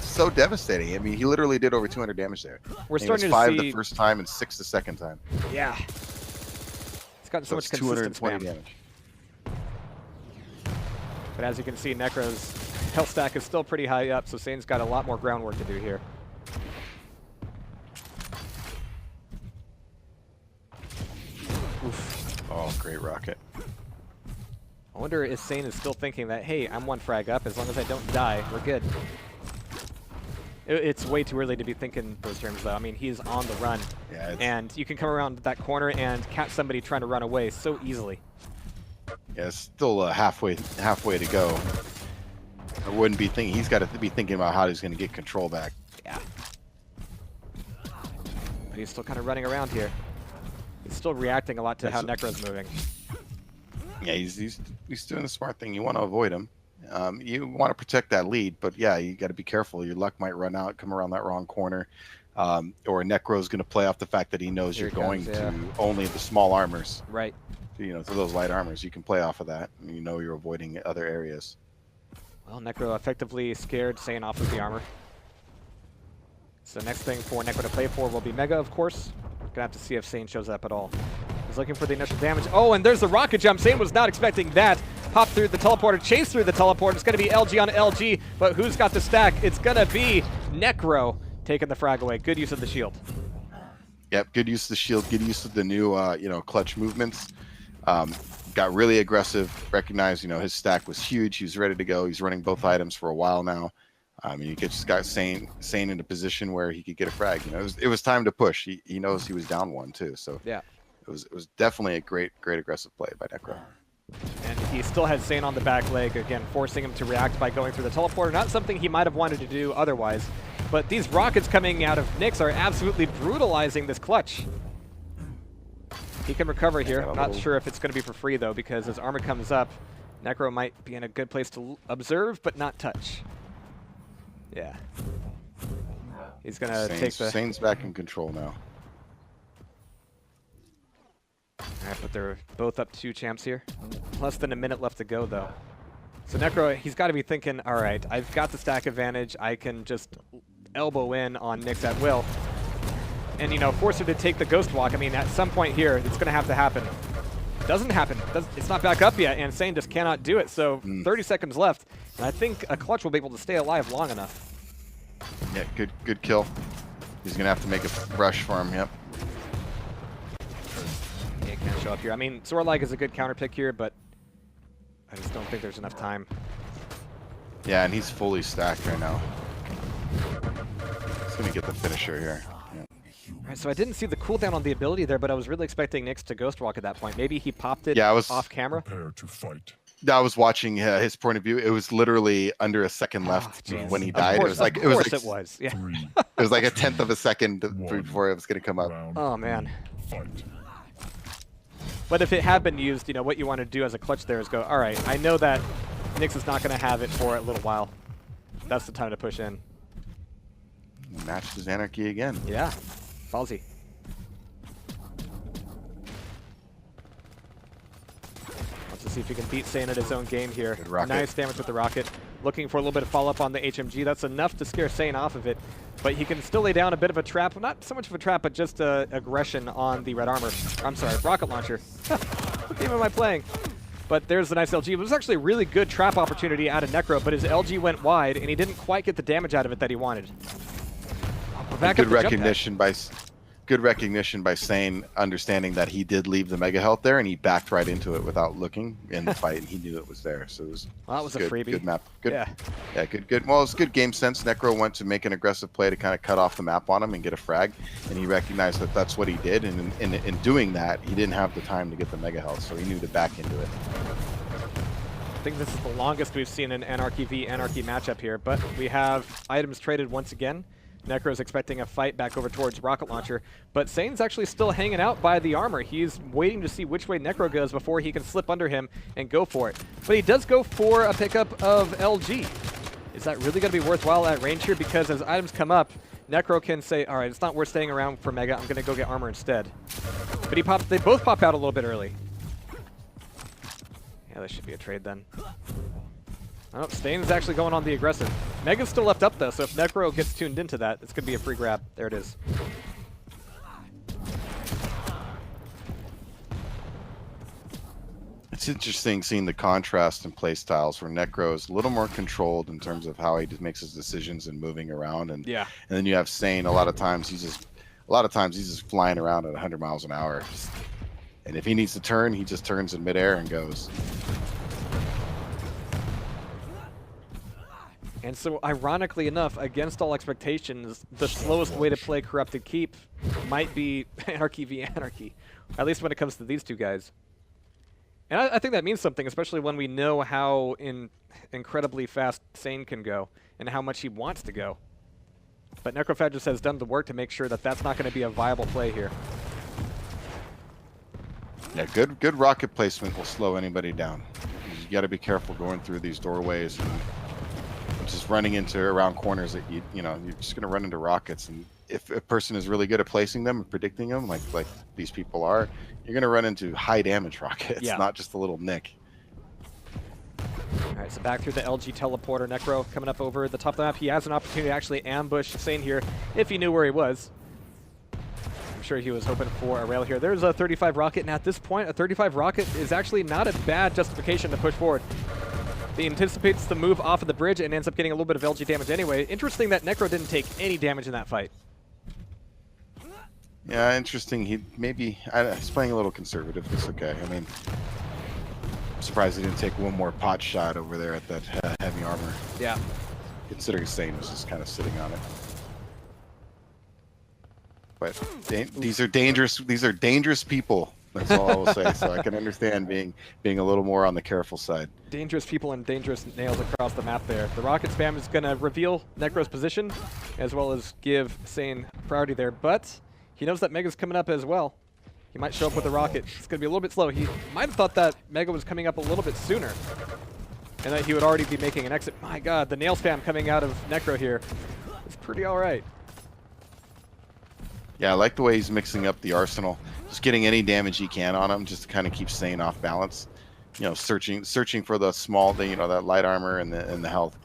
so devastating. I mean, he literally did over 200 damage there.
We're starting to
5
see
the first time and 6 the second time.
Yeah. It's gotten so much
it's
consistent
220
spam.
damage.
But as you can see, Necro's health stack is still pretty high up, so Sane's got a lot more groundwork to do here. Oof.
Oh, great rocket.
I wonder if Sane is still thinking that, hey, I'm 1 frag up. As long as I don't die, we're good. It's way too early to be thinking those terms, though. I mean, he's on the run.
Yeah,
And you can come around that corner and catch somebody trying to run away so easily.
yeah, it's still halfway to go. I wouldn't be thinking. He's got to be thinking about how he's going to get control back.
Yeah. But he's still kind of running around here. He's still reacting a lot to how Necro's moving.
Yeah, he's doing the smart thing. You want to avoid him. You want to protect that lead, but yeah, you got to be careful. Your luck might run out, come around that wrong corner, or Necro's going to play off the fact that he knows
Here
you're
he
going
comes,
to only the small armors.
Right.
You know, to those light armors, you can play off of that. And you know you're avoiding other areas.
Well, Necro effectively scared Sane off of the armor. So next thing for Necro to play for will be Mega, of course. Gonna have to see if Sane shows up at all. He's looking for the initial damage. Oh, and there's the rocket jump. Sane was not expecting that. Pop through the teleporter, chase through the teleporter. It's gonna be LG on LG, but who's got the stack? It's gonna be Necro taking the frag away. Good use of the shield.
Yep, good use of the shield, good use of the new, clutch movements. Got really aggressive, recognized, his stack was huge. He was ready to go. He's running both items for a while now. And he just got Sane in a position where he could get a frag. It was time to push. He knows he was down 1 too. So
yeah,
it was definitely a great aggressive play by Necro.
And he still had Sane on the back leg, again, forcing him to react by going through the teleporter. Not something he might have wanted to do otherwise. But these rockets coming out of Nyx are absolutely brutalizing this clutch. He can recover here. Not sure if it's going to be for free, though, because as armor comes up, Necro might be in a good place to observe, but not touch. Yeah. He's going to take the...
Sane's back in control now.
All right, but they're both up 2 champs here. Less than a minute left to go, though. So Necro, he's got to be thinking, all right, I've got the stack advantage. I can just elbow in on Nyx at will. And, force her to take the Ghost Walk. I mean, at some point here, it's going to have to happen. Doesn't happen. It's not back up yet, and Sane just cannot do it. So 30 seconds left, and I think a clutch will be able to stay alive long enough.
Yeah, good kill. He's going to have to make a rush for him, yep.
Yeah, can't show up here. I mean, Zorlag is a good counter pick here, but I just don't think there's enough time.
Yeah, and he's fully stacked right now. He's going to get the finisher here.
All right, so I didn't see the cooldown on the ability there, but I was really expecting Nyx to Ghost Walk at that point. Maybe he popped it off camera.
Prepare to fight.
I was watching his point of view. It was literally under a second left when he died.
Of course it was. Yeah.
3,
it was like a 1/10 of a second before it was going to come up.
round,
Oh man.
fight.
But if it had been used, what you want to do as a clutch there is go, all right, I know that Nyx is not going to have it for a little while. That's the time to push in.
Match his anarchy again.
Yeah. Ballsy. Wants to see if he can beat Sane at his own game here.
Good rocket.
Nice damage with the rocket. Looking for a little bit of follow-up on the HMG. That's enough to scare Sane off of it. But he can still lay down a bit of a trap. Not so much of a trap, but just aggression on the red armor. I'm sorry, rocket launcher. What game am I playing? But there's a nice LG. It was actually a really good trap opportunity out of Necro, but his LG went wide, and he didn't quite get the damage out of it that he wanted. Back
Good recognition by good recognition by Sane, understanding that he did leave the mega health there, and he backed right into it without looking in the fight, and he knew it was there. So it was,
Well, that was
good,
a freebie.
Good map. Good.
Yeah.
Good. Well, it's good game sense. Necro went to make an aggressive play to kind of cut off the map on him and get a frag, and he recognized that that's what he did. And in doing that, he didn't have the time to get the mega health, so he knew to back into it.
I think this is the longest we've seen an Anarchy v Anarchy matchup here, but we have items traded once again. Necro's expecting a fight back over towards Rocket Launcher, but Sane's actually still hanging out by the armor. He's waiting to see which way Necro goes before he can slip under him and go for it. But he does go for a pickup of LG. Is that really going to be worthwhile at range here? Because as items come up, Necro can say, all right, it's not worth staying around for Mega. I'm going to go get armor instead. But they both pop out a little bit early. Yeah, this should be a trade then. Oh, Stain's actually going on the aggressive. Mega's still left up though, so if Necro gets tuned into that, it's going to be a free grab. There it is.
It's interesting seeing the contrast in play styles where Necro is a little more controlled in terms of how he makes his decisions and moving around, and then you have Sane. A lot of times he's just flying around at 100 miles an hour, and if he needs to turn, he just turns in midair and goes.
And so, ironically enough, against all expectations, the slowest way to play Corrupted Keep might be Anarchy v Anarchy, at least when it comes to these two guys. And I think that means something, especially when we know how incredibly fast Sane can go and how much he wants to go. But Necrophag1st has done the work to make sure that that's not going to be a viable play here.
Yeah, good rocket placement will slow anybody down. You got to be careful going through these doorways and just running into around corners that you're just going to run into rockets. And if a person is really good at placing them and predicting them, like these people are, you're going to run into high damage rockets, not just a little nick.
All right, so back through the LG teleporter. Necro coming up over the top of the map. He has an opportunity to actually ambush Sane here if he knew where he was. I'm sure he was hoping for a rail here. There's a 35 rocket, and at this point, a 35 rocket is actually not a bad justification to push forward. He anticipates the move off of the bridge and ends up getting a little bit of LG damage anyway. Interesting that Necro didn't take any damage in that fight.
Yeah, interesting. He's playing a little conservative. It's okay. I mean, I'm surprised he didn't take one more pot shot over there at that heavy armor.
Yeah.
Considering Sane was just kind of sitting on it. But these are dangerous. These are dangerous people. That's all I will say. So I can understand being a little more on the careful side.
Dangerous people and dangerous nails across the map there. The rocket spam is going to reveal Necro's position, as well as give Sane priority there. But he knows that Mega's coming up as well. He might show up with a rocket. It's going to be a little bit slow. He might have thought that Mega was coming up a little bit sooner, and that he would already be making an exit. My God, the nail spam coming out of Necro here is pretty all right.
Yeah, I like the way he's mixing up the arsenal. Just getting any damage he can on him, just to kind of keep Sane off balance. You know, searching for the small thing, that light armor and the health.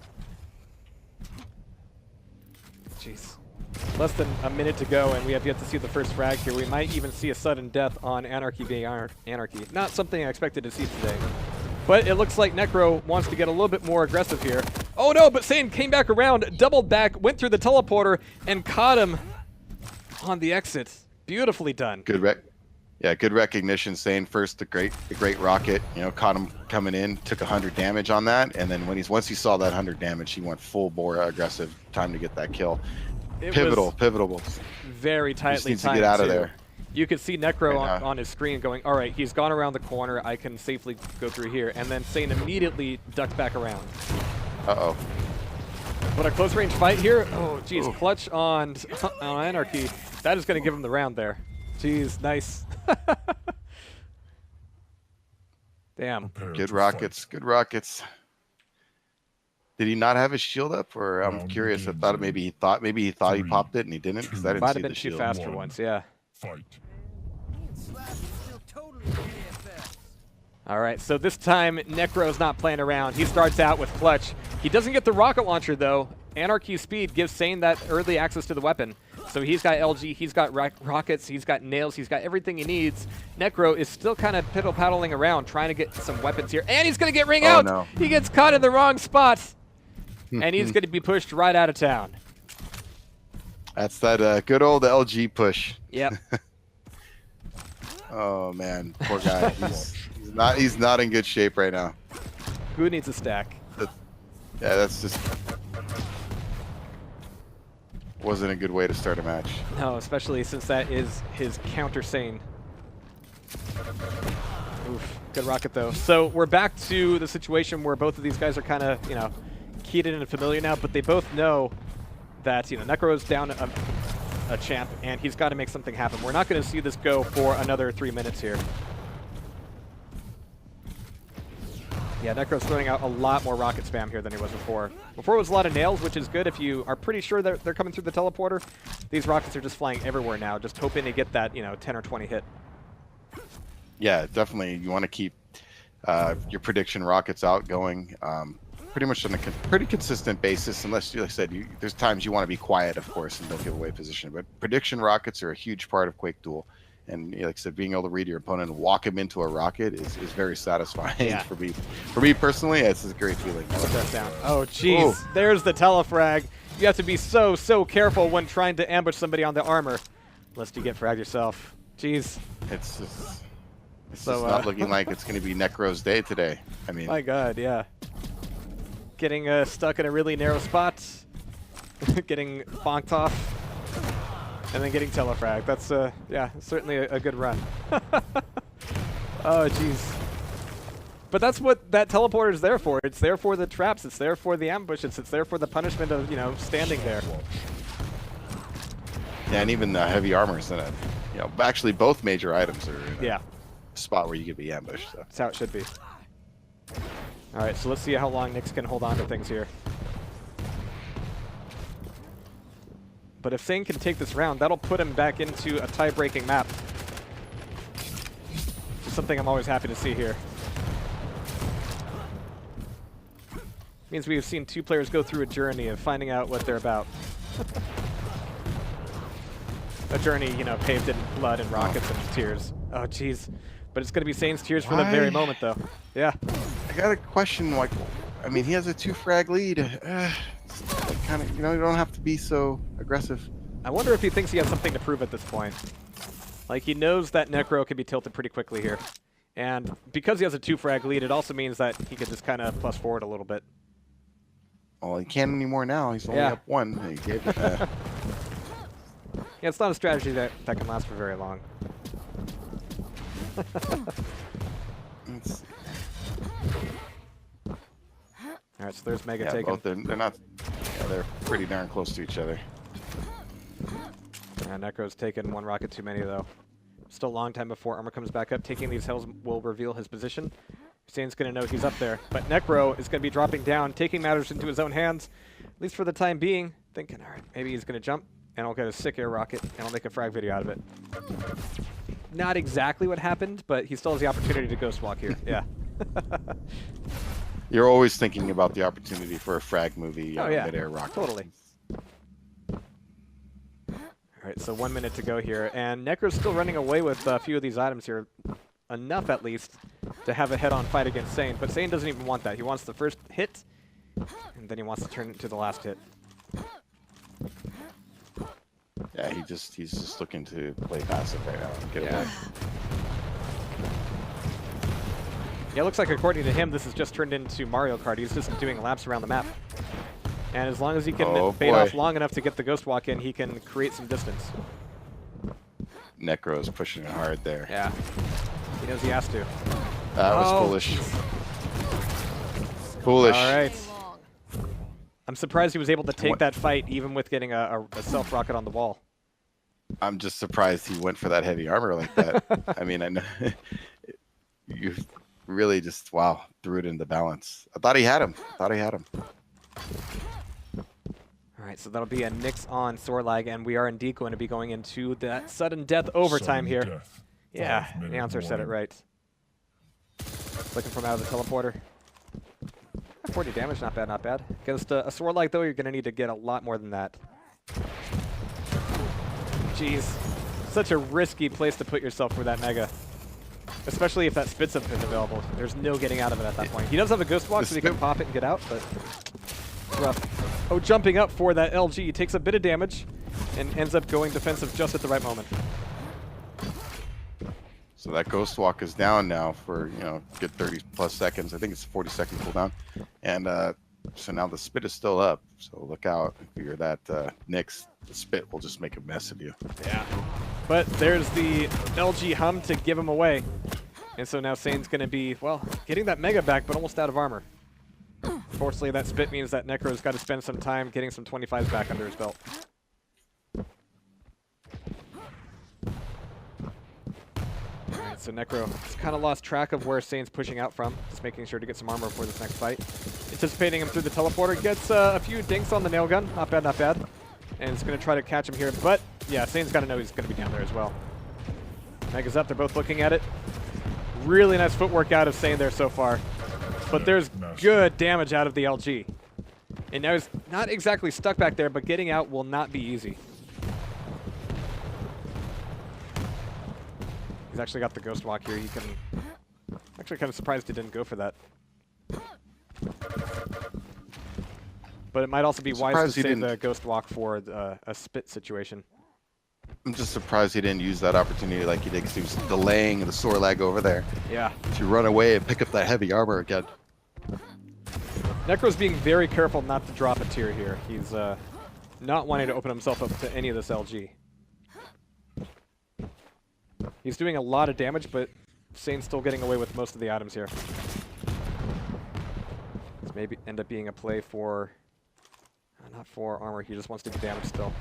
Jeez. Less than a minute to go, and we have yet to see the first frag here. We might even see a sudden death on Anarchy v Anarchy. Not something I expected to see today. But it looks like Necro wants to get a little bit more aggressive here. Oh no, but Sane came back around, doubled back, went through the teleporter, and caught him on the exit. Beautifully done.
Good recognition. Sane first, the great rocket. Caught him coming in, took 100 damage on that, and then once he saw that 100 damage, he went full bore aggressive. Time to get that kill. Pivotal.
Very tightly
needs
timed
to get out of
too.
there.
You could see Necro on his screen going, all right, he's gone around the corner. I can safely go through here. And then Sane immediately ducked back around.
Uh-oh.
What a close range fight here. Oh, geez, clutch on Anarchy. That is going to give him the round there. Jeez, nice. Damn.
Good rockets. Did he not have his shield up, or I'm curious? I thought maybe he thought he popped it and he didn't, because I didn't
Might
see
have been
the
too
shield.
fast for once, yeah.
Fight.
All right, so this time Necro's not playing around. He starts out with clutch. He doesn't get the rocket launcher though. Anarchy's speed gives Sane that early access to the weapon. So he's got LG, he's got rockets, he's got nails, he's got everything he needs. Necro is still kind of piddle-paddling around, trying to get some weapons here. And he's going to get ring out!
No.
He gets caught in the wrong spot. And he's going to be pushed right out of town.
That's that good old LG push.
Yep.
Oh man, poor guy. He's not in good shape right now.
Who needs a stack?
Yeah, that's just wasn't a good way to start a match.
No, especially since that is his counter sane. Oof, good rocket though. So we're back to the situation where both of these guys are kind of, you know, keyed in and familiar now, but they both know that, you know, Necro's down a champ, and he's got to make something happen. We're not going to see this go for another 3 minutes here. Yeah, Necro's throwing out a lot more rocket spam here than he was before. Before it was a lot of nails, which is good if you are pretty sure that they're coming through the teleporter. These rockets are just flying everywhere now, just hoping to get that, you know, 10 or 20 hit.
Yeah, definitely. You want to keep your prediction rockets out going pretty much on a pretty consistent basis, unless, like I said, there's times you want to be quiet, of course, and don't give away position. But prediction rockets are a huge part of Quake Duel. And like I said, being able to read your opponent and walk him into a rocket is very satisfying for me. For me personally, it's a great feeling.
Put that down. Oh, jeez. There's the telefrag. You have to be so careful when trying to ambush somebody on the armor, lest you get fragged yourself. Jeez.
It's just not looking like it's going to be Necro's day today. I mean,
my God, yeah. Getting stuck in a really narrow spot, getting bonked off, and then getting telefrag. That's, yeah, certainly a good run. Oh, jeez. But that's what that teleporter is there for. It's there for the traps. It's there for the ambushes. It's there for the punishment of, you know, standing there.
Yeah, and even the heavy armor's in it. You know, actually, both major items are in a spot where you could be ambushed. So.
That's how it should be. All right, so let's see how long Nyx can hold on to things here. But if Sane can take this round, that'll put him back into a tie-breaking map. Which is something I'm always happy to see here. Means we've seen two players go through a journey of finding out what they're about. A journey, you know, paved in blood and rockets and tears. Oh, jeez. But it's going to be Sane's tears for the very moment, though. Yeah.
I got a question. Like, I mean, he has a 2-frag lead. Kind of, you know, you don't have to be so aggressive.
I wonder if he thinks he has something to prove at this point. Like, he knows that Necro can be tilted pretty quickly here. And because he has a 2-frag lead, it also means that he could just kind of plus forward a little bit.
Well, he can't anymore now. He's only up 1. He gave it,
yeah, it's not a strategy that can last for very long. All right, so there's Mega taken.
Both they're not. Yeah, they're pretty darn close to each other.
Necro's taken 1 rocket too many, though. Still a long time before armor comes back up. Taking these hills will reveal his position. Sane's going to know he's up there. But Necro is going to be dropping down, taking matters into his own hands, at least for the time being. Thinking, all right, maybe he's going to jump, and I'll get a sick air rocket, and I'll make a frag video out of it. Not exactly what happened, but he still has the opportunity to ghost walk here. Yeah.
You're always thinking about the opportunity for a frag movie, mid-air rocket.
Totally. All right, so 1 minute to go here, and Necro's still running away with a few of these items here. Enough, at least, to have a head-on fight against Sane, but Sane doesn't even want that. He wants the first hit, and then he wants to turn it to the last hit.
Yeah, he's just looking to play passive right now. Get away.
Yeah, it looks like according to him, this has just turned into Mario Kart. He's just doing laps around the map. And as long as he can bait off long enough to get the ghost walk in, he can create some distance.
Necro is pushing it hard there.
Yeah, he knows he has to.
That was foolish. Foolish.
All right. I'm surprised he was able to take that fight even with getting a self-rocket on the wall.
I'm just surprised he went for that heavy armor like that. I mean, I know you really just, threw it into balance. I thought he had him.
All right, so that'll be a Nyx on Sorlag, and we are indeed going to be going into that sudden death overtime here.
Death.
Yeah, the announcer said it right. Looking from out of the teleporter. 40 damage, not bad, not bad. Against a Sorlag, though, you're going to need to get a lot more than that. Jeez. Such a risky place to put yourself for that Mega. Especially if that Spitz up is available. There's no getting out of it at that point. He does have a Ghost Walk, so he can pop it and get out, but it's rough. Oh, jumping up for that LG. Takes a bit of damage. and ends up going defensive just at the right moment.
So that Ghost Walk is down now for, you know, good 30 plus seconds. I think it's a 40-second cooldown. And so now the spit is still up. So look out. If you're that Nyx, the spit will just make a mess of you.
Yeah. But there's the LG hum to give him away. And so now Sane's going to be, well, getting that Mega back, but almost out of armor. Fortunately, that spit means that Necro's got to spend some time getting some 25s back under his belt. Alright, so Necro has kind of lost track of where Sane's pushing out from. Just making sure to get some armor for this next fight. Anticipating him through the teleporter. Gets a few dinks on the nail gun. Not bad, not bad. And is going to try to catch him here. But, yeah, Sane's got to know he's going to be down there as well. Mega's up. They're both looking at it. Really nice footwork out of Sane there so far. But there's good damage out of the LG. And now he's not exactly stuck back there, but getting out will not be easy. He's actually got the Ghost Walk here. He can... Actually kind of surprised he didn't go for that. But it might also be wise to save the Ghost Walk for a spit situation.
I'm just surprised he didn't use that opportunity like he did, because he was delaying the sore lag over there.
Yeah.
To run away and pick up that heavy armor again.
Necro's being very careful not to drop a tier here. He's not wanting to open himself up to any of this LG. He's doing a lot of damage, but Sane's still getting away with most of the items here. This may end up being a play for... not for armor, he just wants to do damage still.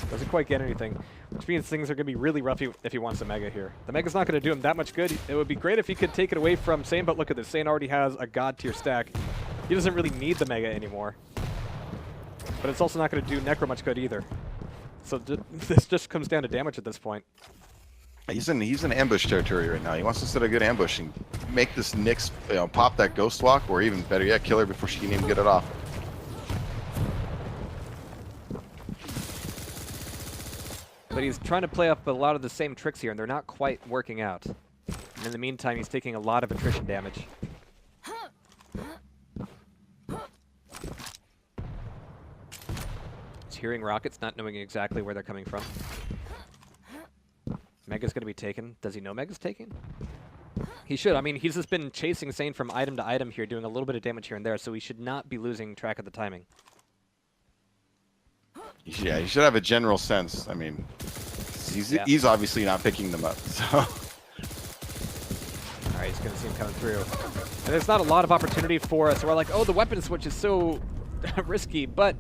Doesn't quite get anything, which means things are going to be really rough if he wants a Mega here. The Mega's not going to do him that much good. It would be great if he could take it away from Sane, but look at this. Sane already has a God tier stack. He doesn't really need the Mega anymore. But it's also not going to do Necro much good either. So this just comes down to damage at this point.
He's in ambush territory right now. He wants to set a good ambush and make this Nyx, you know, pop that Ghost Walk, or even better yet, kill her before she can even get it off.
But he's trying to play up a lot of the same tricks here, and they're not quite working out. And in the meantime, he's taking a lot of attrition damage. He's hearing rockets, not knowing exactly where they're coming from. Mega's going to be taken. Does he know Mega's taken? He should. I mean, he's just been chasing Sane from item to item here, doing a little bit of damage here and there, so he should not be losing track of the timing.
Yeah, you should have a general sense. I mean, he's obviously not picking them up, so...
Alright, he's going to see him coming through. And there's not a lot of opportunity for us. So we're like, oh, the weapon switch is so risky, but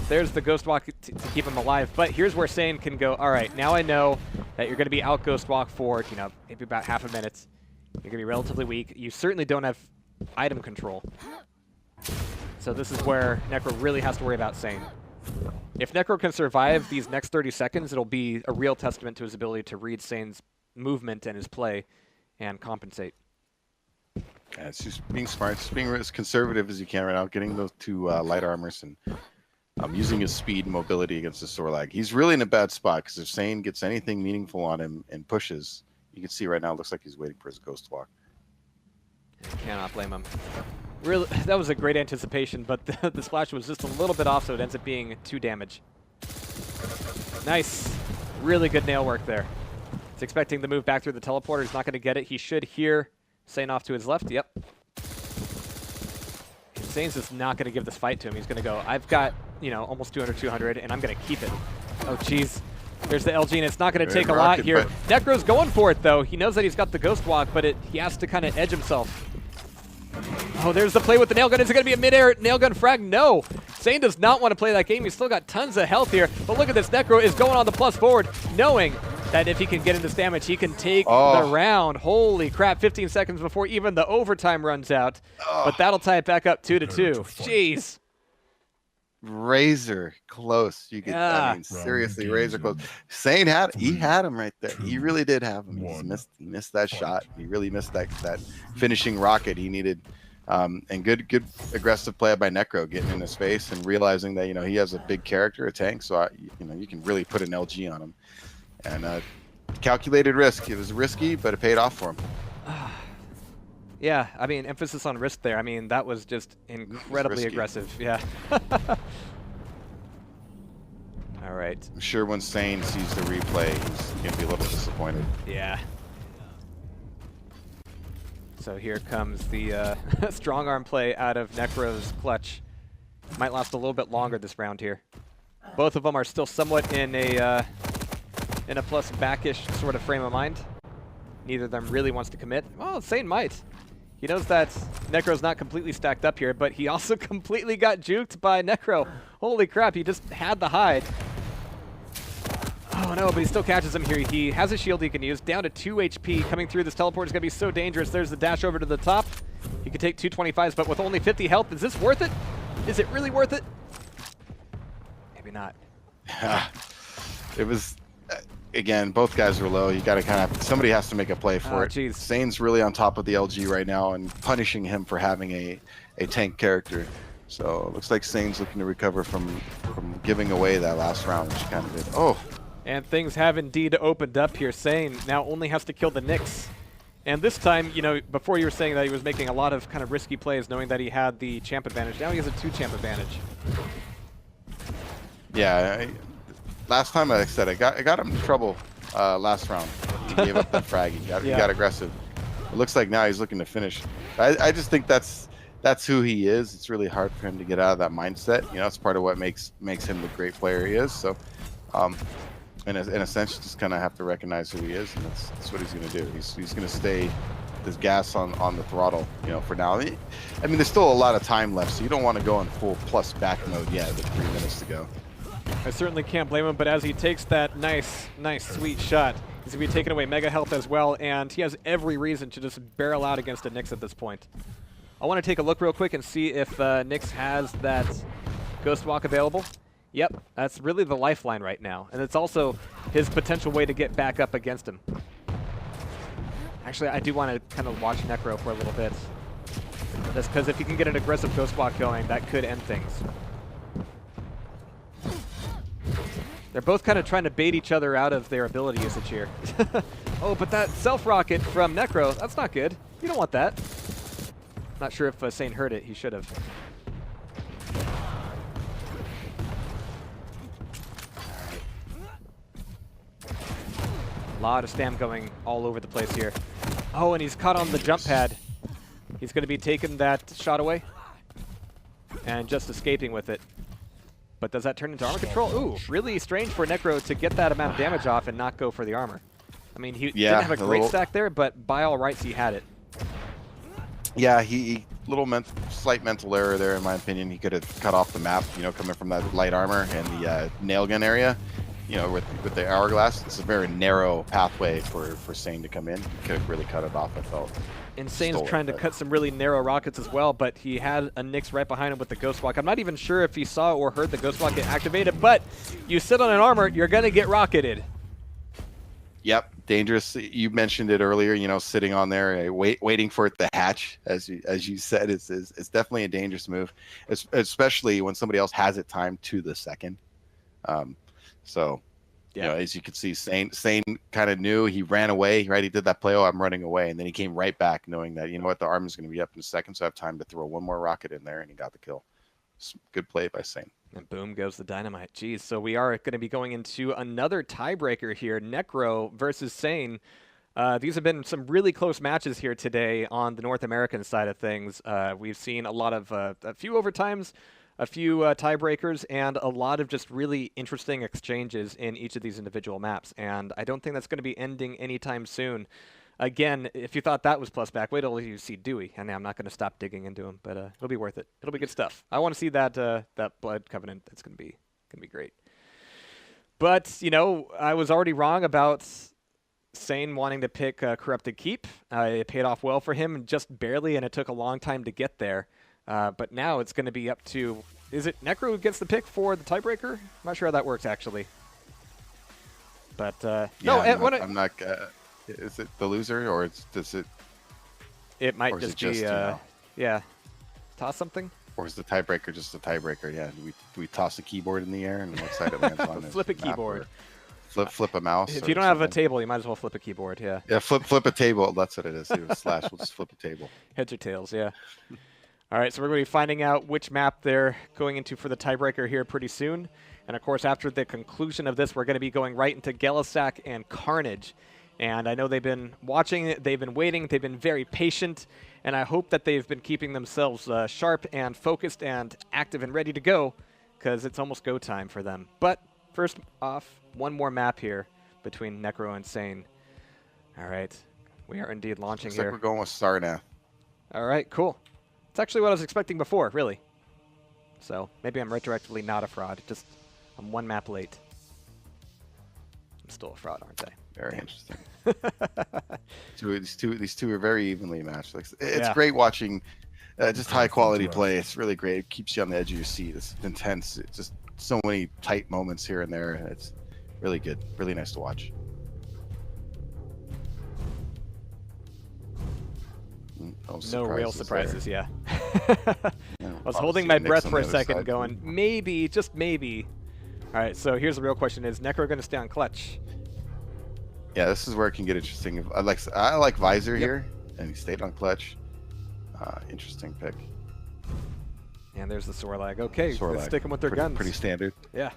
there's the Ghost Walk to keep him alive. But here's where Sane can go, alright, now I know that you're going to be out Ghost Walk for, you know, maybe about half a minute. You're going to be relatively weak. You certainly don't have item control. So this is where Necro really has to worry about Sane. If Necro can survive these next 30 seconds, it'll be a real testament to his ability to read Sane's movement and his play and compensate.
Yeah, it's just being smart, just being as conservative as you can right now, getting those two light armors and using his speed and mobility against the sore lag. He's really in a bad spot, because if Sane gets anything meaningful on him and pushes, you can see right now it looks like he's waiting for his Ghost Walk.
Cannot blame him. Really, that was a great anticipation, but the splash was just a little bit off, so it ends up being 2 damage. Nice. Really good nail work there. He's expecting the move back through the teleporter. He's not going to get it. He should hear Sane off to his left. Yep. Sane's just not going to give this fight to him. He's going to go, I've got, you know, almost 200, and I'm going to keep it. Oh, jeez. There's the LG, and it's not going to take a lot here. Necro's going for it, though. He knows that he's got the Ghost Walk, but he has to kind of edge himself. Oh, there's the play with the nail gun. Is it going to be a mid-air nail gun frag? No. Sane does not want to play that game. He's still got tons of health here. But look at this. Necro is going on the plus forward, knowing that if he can get in this damage, he can take the round. Holy crap. 15 seconds before even the overtime runs out. But that'll tie it back up 2-2. Jeez.
Razor close. You could, I mean, seriously, razor close. Sane had him right there. He really did have him. He missed that shot. He really missed that finishing rocket he needed. And good aggressive play by Necro, getting into space and realizing that, you know, he has a big character, a tank, so you know, you can really put an LG on him. And calculated risk. It was risky, but it paid off for him.
Yeah, I mean, emphasis on risk there. I mean, that was just incredibly aggressive. Yeah. All All right.
I'm sure when Sane sees the replay, he's going to be a little disappointed.
Yeah. So here comes the strong arm play out of Necro's clutch. Might last a little bit longer this round here. Both of them are still somewhat in a plus backish sort of frame of mind. Neither of them really wants to commit. Oh, Sane might. He knows that Necro's not completely stacked up here, but he also completely got juked by Necro. Holy crap, he just had the hide. Oh no, but he still catches him here. He has a shield he can use, down to 2 HP. Coming through this teleport is going to be so dangerous. There's the dash over to the top. He could take 225s, but with only 50 health, is this worth it? Is it really worth it? Maybe not.
It was, again, both guys were low. You got to kind of, somebody has to make a play for it.
Geez.
Sane's really on top of the LG right now and punishing him for having a tank character. So it looks like Sane's looking to recover from giving away that last round, which kind of did. Oh.
And things have indeed opened up here. Sane now only has to kill the Nyx. And this time, you know, before you were saying that he was making a lot of kind of risky plays knowing that he had the champ advantage. Now he has a 2-champ advantage.
Yeah, last time I said I got him in trouble last round. He gave up that frag. He got aggressive. It looks like now he's looking to finish. I just think that's who he is. It's really hard for him to get out of that mindset. You know, it's part of what makes him the great player he is. So, in a sense, you just kind of have to recognize who he is, and that's what he's going to do. He's going to stay this gas on the throttle, you know, for now. I mean, there's still a lot of time left, so you don't want to go in full plus back mode yet with 3 minutes to go.
I certainly can't blame him, but as he takes that nice, sweet shot, he's going to be taking away mega health as well, and he has every reason to just barrel out against a Nyx at this point. I want to take a look real quick and see if Nyx has that Ghost Walk available. Yep, that's really the lifeline right now, and it's also his potential way to get back up against him. Actually, I do want to kind of watch Necro for a little bit. Just because if you can get an aggressive Ghost Walk going, that could end things. They're both kind of trying to bait each other out of their ability usage here. Oh, but that self-rocket from Necro, that's not good. You don't want that. Not sure if Sane heard it. He should have. A lot of stam going all over the place here. Oh, and he's caught on the jump pad. He's going to be taking that shot away and just escaping with it. But does that turn into armor control? Ooh, really strange for Necro to get that amount of damage off and not go for the armor. I mean, he didn't have a great stack there, but by all rights, he had it.
Yeah, he slight mental error there, in my opinion. He could have cut off the map, you know, coming from that light armor and the nail gun area. You know, with the hourglass, it's a very narrow pathway for Sane to come in. He could have really cut it off, I felt.
Insane's trying to cut some really narrow rockets as well, but he had a Nyx right behind him with the Ghost Walk. I'm not even sure if he saw or heard the Ghost Walk get activated, but you sit on an armor, you're going to get rocketed.
Yep, dangerous. You mentioned it earlier, you know, sitting on there, waiting for it to hatch, as you said, it's definitely a dangerous move, especially when somebody else has it timed to the second. So, yeah, you know, as you can see, Sane kind of knew. He ran away, right? He did that play, oh, I'm running away. And then he came right back knowing that, you know what, the arm is going to be up in a second, so I have time to throw one more rocket in there, and he got the kill. Good play by Sane.
And boom goes the dynamite. Geez, so we are going to be going into another tiebreaker here, Necro versus Sane. These have been some really close matches here today on the North American side of things. We've seen a lot of, a few overtimes, a few tiebreakers, and a lot of just really interesting exchanges in each of these individual maps. And I don't think that's going to be ending anytime soon. Again, if you thought that was plus back, wait till you see Dewey. And I'm not going to stop digging into him, but it'll be worth it. It'll be good stuff. I want to see that that Blood Covenant. That's going to be great. But you know, I was already wrong about Sane wanting to pick Corrupted Keep. It paid off well for him, just barely, and it took a long time to get there. But now it's going to be up to, is it Necro who gets the pick for the tiebreaker? I'm not sure how that works, actually. But,
yeah,
no,
I'm not, is it the loser, or does it?
It might just be,
you know,
yeah, toss something?
Or is the tiebreaker just a tiebreaker? Yeah, do we toss a keyboard in the air, and what side it lands on?
Flip a keyboard.
Flip a mouse.
If you don't have a table, you might as well flip a keyboard, yeah.
Yeah, flip a table. That's what it is. Slash, we'll just flip a table.
Heads or tails, yeah. All right, so we're going to be finding out which map they're going into for the tiebreaker here pretty soon. And of course, after the conclusion of this, we're going to be going right into Gelisac and Carnage. And I know they've been watching, they've been waiting, they've been very patient, and I hope that they've been keeping themselves sharp and focused and active and ready to go, because it's almost go time for them. But first off, one more map here between Necro and Sane. All right, we are indeed launching
Looks
here.
like we're going with Sarnath.
All right, cool. It's actually what I was expecting before, really. So maybe I'm retroactively not a fraud, just I'm one map late. I'm still a fraud, aren't I?
Very interesting. These two are very evenly matched. Like, it's
Yeah.
great watching just high quality play. It's really great. It keeps you on the edge of your seat. It's intense. It's just so many tight moments here and there. It's really good. Really nice to watch.
No real surprises,
there.
yeah.
Yeah,
I was holding
obviously
my
Nick's
breath
on
for
the
a
other
second
side.
going, maybe, just maybe. All right, so here's the real question. Is Necro going to stay on clutch?
Yeah, this is where it can get interesting. I like Visor here, and he stayed on clutch. Interesting pick.
And there's the Sorlag. Okay, they're
Sorlag.
sticking with their guns.
Pretty standard.
Yeah.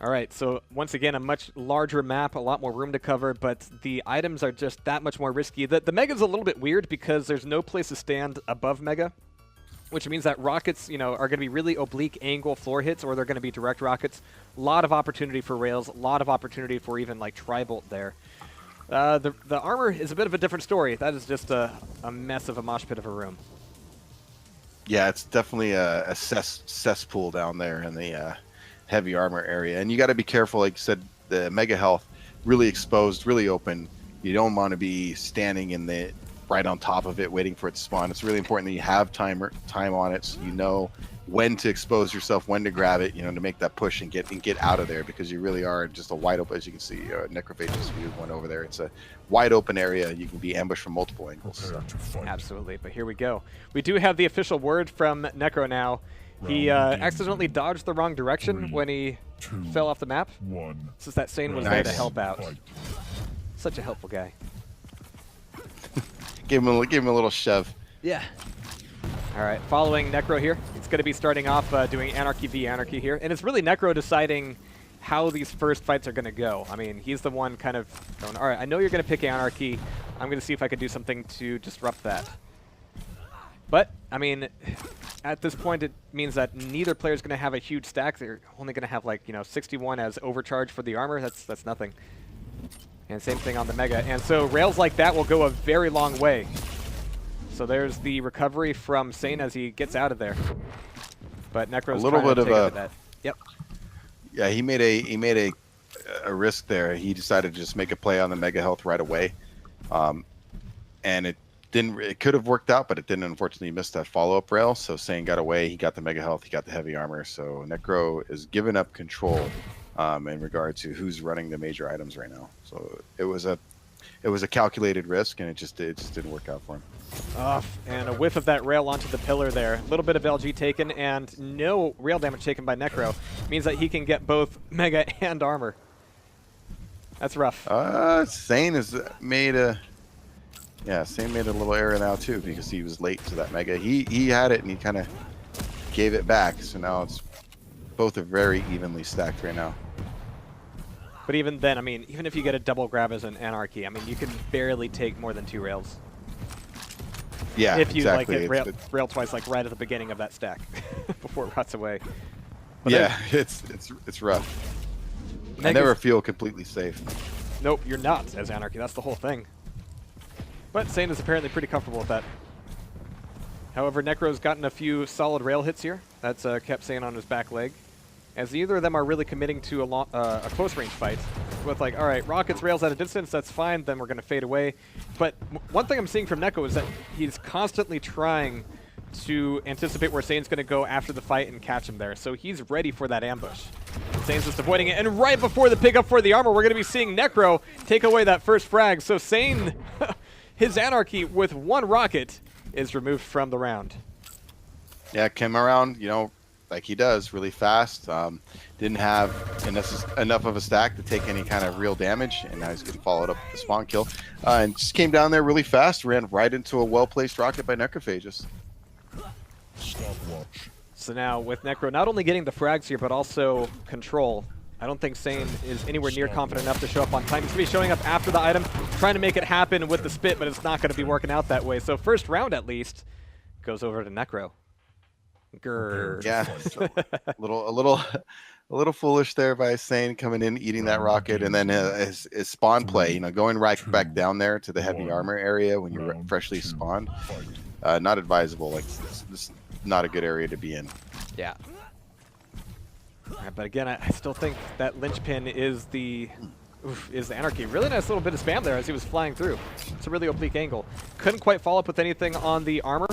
All right, so once again, a much larger map, a lot more room to cover, but the items are just that much more risky. The Mega's a little bit weird because there's no place to stand above Mega, which means that rockets, you know, are going to be really oblique angle floor hits, or they're going to be direct rockets. A lot of opportunity for rails, a lot of opportunity for even like Tri-Bolt there. The armor is a bit of a different story. That is just a mess of a mosh pit of a room.
Yeah, it's definitely a cesspool down there in the heavy armor area, and you got to be careful. Like you said, the mega health really exposed, really open. You don't want to be standing in the right on top of it waiting for it to spawn. It's really important that you have time on it, so you know when to expose yourself, when to grab it, you know, to make that push and get out of there, because you really are just a wide open, as you can see, Necrophag just went over there. It's a wide open area. You can be ambushed from multiple angles.
Prepare to fight.
Absolutely, but here we go. We do have the official word from Necro now. He
Round
accidentally dodged the wrong direction
3,
when he
2,
fell off the map.
1.
Since that Sane was there to
Nice.
help out.
Fight.
Such a helpful guy.
Give him a little shove.
Yeah. All right, following Necro here. It's going to be starting off doing Anarchy v Anarchy here. And it's really Necro deciding how these first fights are going to go. I mean, he's the one kind of going, all right, I know you're going to pick Anarchy. I'm going to see if I can do something to disrupt that. But, I mean, at this point, it means that neither player is going to have a huge stack. They're only going to have, like, 61 as overcharge for the armor. That's nothing. And same thing on the Mega. And so rails like that will go a very long way. So there's the recovery from Sane as he gets out of there. But Necro's
A little
trying to
bit of
take
a-
that. Yep.
Yeah, he made a risk there. He decided to just make a play on the mega health right away, and it didn't. It could have worked out, but it didn't. Unfortunately, he missed that follow-up rail. So Sane got away. He got the mega health. He got the heavy armor. So Necro is giving up control in regard to who's running the major items right now. So it was a calculated risk, and it just didn't work out for him.
And a whiff of that rail onto the pillar there. A little bit of LG taken and no rail damage taken by Necro. Means that he can get both Mega and armor. That's rough.
Sane has made a little error now too, because he was late to that mega. He had it and he kind of gave it back. So now it's both are very evenly stacked right now.
But even then, I mean, even if you get a double grab as an Anarchy, I mean, you can barely take more than 2 rails.
Yeah,
If you
exactly.
like hit rail twice, like right at the beginning of that stack, before it rots away. But
Yeah, it's rough. I never feel completely safe.
Nope, you're not as Anarchy. That's the whole thing. But Sane is apparently pretty comfortable with that. However, Necro's gotten a few solid rail hits here. That's kept Sane on his back leg. As neither of them are really committing to a close range fight. With like, all right, rockets, rails at a distance, that's fine, then we're going to fade away. But one thing I'm seeing from Necro is that he's constantly trying to anticipate where Sane's going to go after the fight and catch him there. So he's ready for that ambush. Sane's just avoiding it. And right before the pickup for the armor, we're going to be seeing Necro take away that first frag. So Sane, his Anarchy with 1 rocket, is removed from the round.
Yeah, came around, like he does, really fast. Didn't have enough of a stack to take any kind of real damage, and now he's getting followed up with the spawn kill. And just came down there really fast, ran right into a well-placed rocket by Necrophag1st.
Stopwatch.
So now with Necro not only getting the frags here, but also control. I don't think Sane is anywhere near confident enough to show up on time. He's going to be showing up after the item, trying to make it happen with the spit, but it's not going to be working out that way. So first round, at least, goes over to Necro. Grrr.
Yeah, a little foolish there by Sane coming in, eating that rocket, and then his spawn play, you know, going right back down there to the heavy armor area when you're freshly spawned. Not advisable. Like, this not a good area to be in.
Yeah. All right, but again, I still think that linchpin is the anarchy. Really nice little bit of spam there as he was flying through. It's a really oblique angle. Couldn't quite follow up with anything on the armor,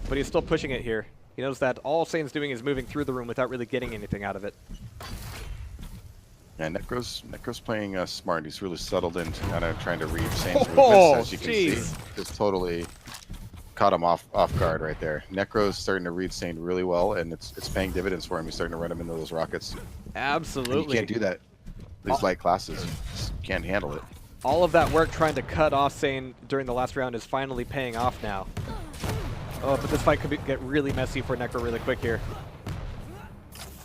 but he's still pushing it here. He knows that all Sane's doing is moving through the room without really getting anything out of it.
Yeah, Necro's playing smart. He's really settled into kind of trying to read Sane's movements, as you can see. Just totally caught him off guard right there. Necro's starting to read Sane really well, and it's paying dividends for him. He's starting to run him into those rockets.
Absolutely.
And you can't do that. These light classes just can't handle it.
All of that work trying to cut off Sane during the last round is finally paying off now. Oh, but this fight could get really messy for Necro really quick here.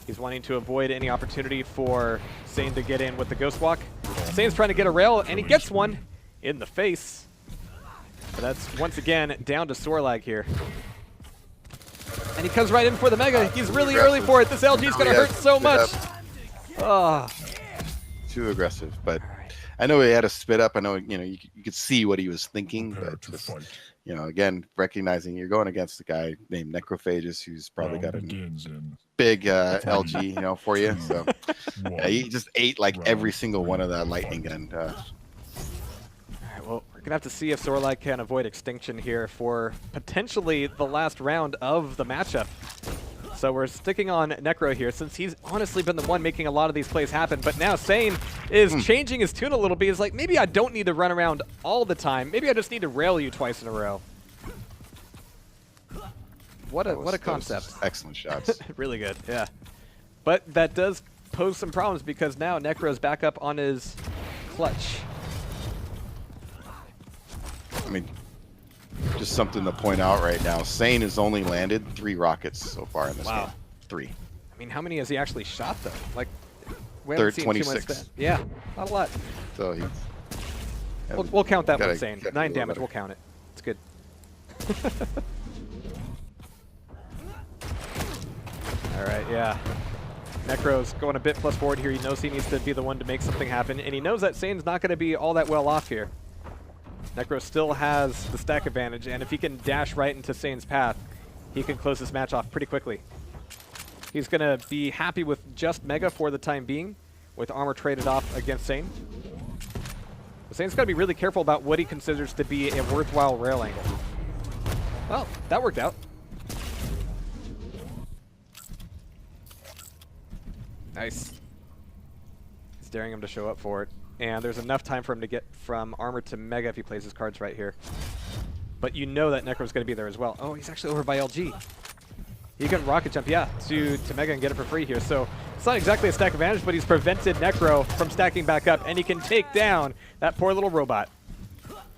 He's wanting to avoid any opportunity for Sane to get in with the Ghost Walk. Sane's trying to get a rail, and he gets one in the face. But that's, once again, down to Sorlag here. And he comes right in for the Mega. He's really early for it. This LG's going to hurt so much. Oh.
Too aggressive, but I know he had a spit up. I know, you know, you could see what he was thinking, but just, you know, again, recognizing you're going against a guy named Necrophag1st, who's probably got a big LG, you know, for you. So yeah, he just ate like every single one of that lightning gun. All
right, well, we're gonna have to see if Sorlag can avoid extinction here for potentially the last round of the matchup. So we're sticking on Necro here, since he's honestly been the one making a lot of these plays happen. But now Sane is changing his tune a little bit. He's like, maybe I don't need to run around all the time. Maybe I just need to rail you twice in a row. What a concept.
Excellent shots.
Really good, yeah. But that does pose some problems because now Necro's back up on his clutch.
I mean, just something to point out right now. Sane has only landed 3 rockets so far in this game. 3.
I mean, how many has he actually shot, though? Like, we
Third,
haven't seen
26.
Yeah, not a lot.
So he's...
We'll count that one, Sane. 9 damage, we'll count it. It's good. All right, yeah. Necro's going a bit plus forward here. He knows he needs to be the one to make something happen, and he knows that Sane's not going to be all that well off here. Necro still has the stack advantage, and if he can dash right into Sane's path, he can close this match off pretty quickly. He's going to be happy with just Mega for the time being, with armor traded off against Sane. But Sane's got to be really careful about what he considers to be a worthwhile rail angle. Well, that worked out. Nice. He's daring him to show up for it. And there's enough time for him to get from armor to Mega if he plays his cards right here. But you know that Necro's going to be there as well. Oh, he's actually over by LG. He can rocket jump, yeah, to Mega and get it for free here. So it's not exactly a stack advantage, but he's prevented Necro from stacking back up, and he can take down that poor little robot.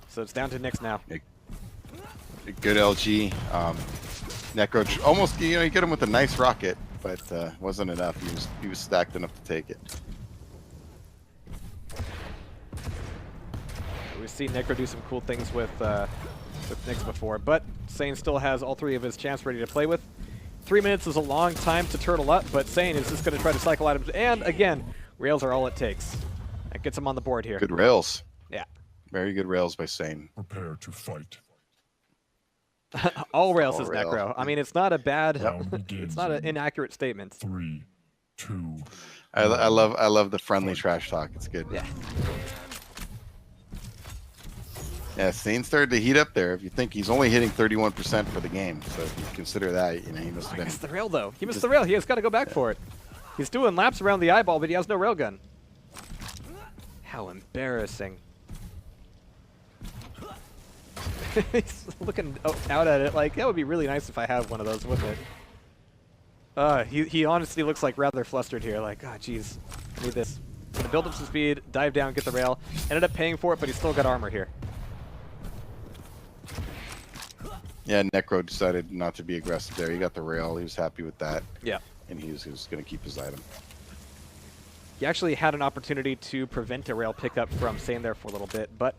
So it's down to Nyx now.
Good LG. Necro almost, you know, you get him with a nice rocket, but wasn't enough. He was stacked enough to take it.
We've seen Necro do some cool things with Nyx before, but Sane still has all 3 of his champs ready to play with. 3 minutes is a long time to turtle up, but Sane is just going to try to cycle items, and again, rails are all it takes. That gets him on the board here.
Good rails.
Yeah.
Very good rails by Sane.
Prepare to fight.
All rails is
rail.
Necro. I mean, it's not a bad,
Round
it's not an inaccurate statement.
3, 2.
I love the friendly trash talk. It's good.
Yeah.
Yeah, Sane started to heat up there. If you think he's only hitting 31% for the game, so if you consider that, you know, he must have been...
He missed the rail, though. He missed the rail. He has got to go back for it. He's doing laps around the eyeball, but he has no railgun. How embarrassing. He's looking out at it like, that would be really nice if I had one of those, wouldn't it? He honestly looks like rather flustered here. Like, oh, jeez, I need this. Gonna build up some speed, dive down, get the rail. Ended up paying for it, but he's still got armor here.
Yeah, Necro decided not to be aggressive there. He got the rail. He was happy with that.
Yeah.
And he was going to keep his item.
He actually had an opportunity to prevent a rail pickup from Sane there for a little bit, but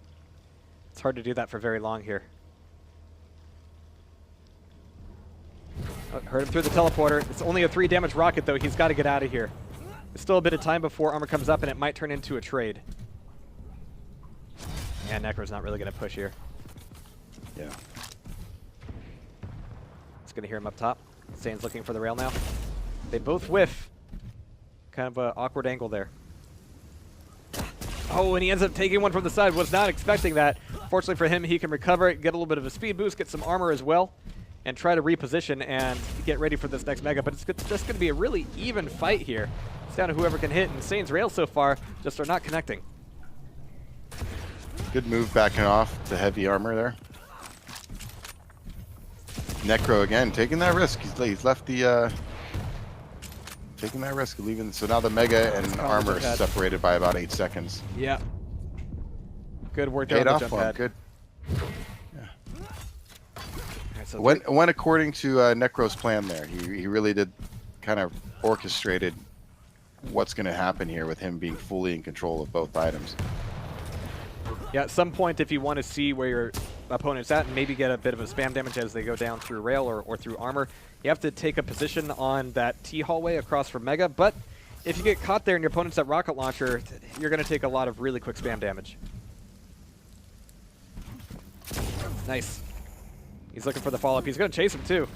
it's hard to do that for very long here. Oh, heard him through the teleporter. It's only a 3 damage rocket, though. He's got to get out of here. There's still a bit of time before armor comes up, and it might turn into a trade. And Necro's not really going to push here.
Yeah.
It's going to hear him up top. Sane's looking for the rail now. They both whiff. Kind of an awkward angle there. Oh, and he ends up taking one from the side. Was not expecting that. Fortunately for him, he can recover it, get a little bit of a speed boost, get some armor as well, and try to reposition and get ready for this next Mega. But it's just going to be a really even fight here. It's down to whoever can hit, and Sane's rails so far just are not connecting.
Good move backing off the heavy armor there. Necro again taking that risk. He's left the taking that risk of leaving. So now the Mega and armor is separated by about 8 seconds.
Yeah. Good work
Paid
there on
off
the jump
on
pad.
good.
Right, so
Went according to Necro's plan there. He really did kind of orchestrated what's going to happen here with him being fully in control of both items.
yeah, at some point, if you want to see where your opponent's at and maybe get a bit of a spam damage as they go down through rail or through armor, you have to take a position on that T hallway across from Mega. But if you get caught there and your opponent's at rocket launcher, you're going to take a lot of really quick spam damage. Nice. He's looking for the follow-up. He's going to chase him, too.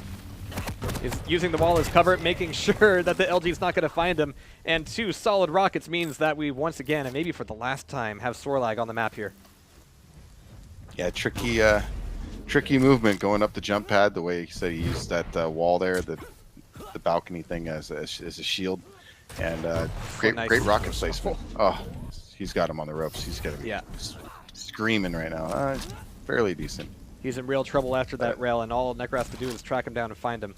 He's using the wall as cover, making sure that the LG's not going to find him. And 2 solid rockets means that we once again, and maybe for the last time, have Sorlag on the map here.
Yeah, tricky movement going up the jump pad. The way he said he used that wall there, the balcony thing as a shield, and great rocket placement. Oh, he's got him on the ropes. He's got to be screaming right now. Fairly decent.
He's in real trouble after that rail, and all Necro has to do is track him down and find him.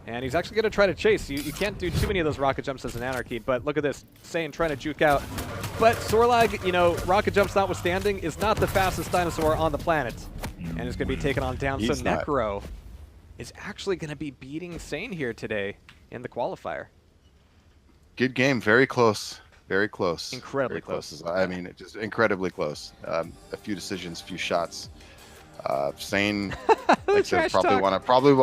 And he's actually going to try to chase. You can't do too many of those rocket jumps as an Anarchy, but look at this. Sane trying to juke out. But Sorlag, you know, rocket jumps notwithstanding, is not the fastest dinosaur on the planet. And is going to be taken on down. So Necro is actually going to be beating Sane here today in the qualifier.
Good game. Very close. Very close.
Incredibly
very close. I mean, just incredibly close. A few decisions, few shots. Sane, like said, Sane will probably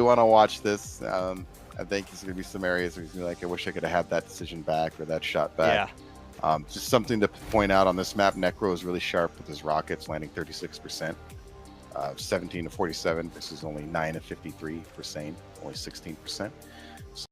want to watch this. I think there's going to be some areas where he's going to be like, I wish I could have had that decision back or that shot back. Yeah. Just something to point out on this map. Necro is really sharp with his rockets, landing 36%. 17 to 47 versus only 9 to 53 for Sane, only 16%.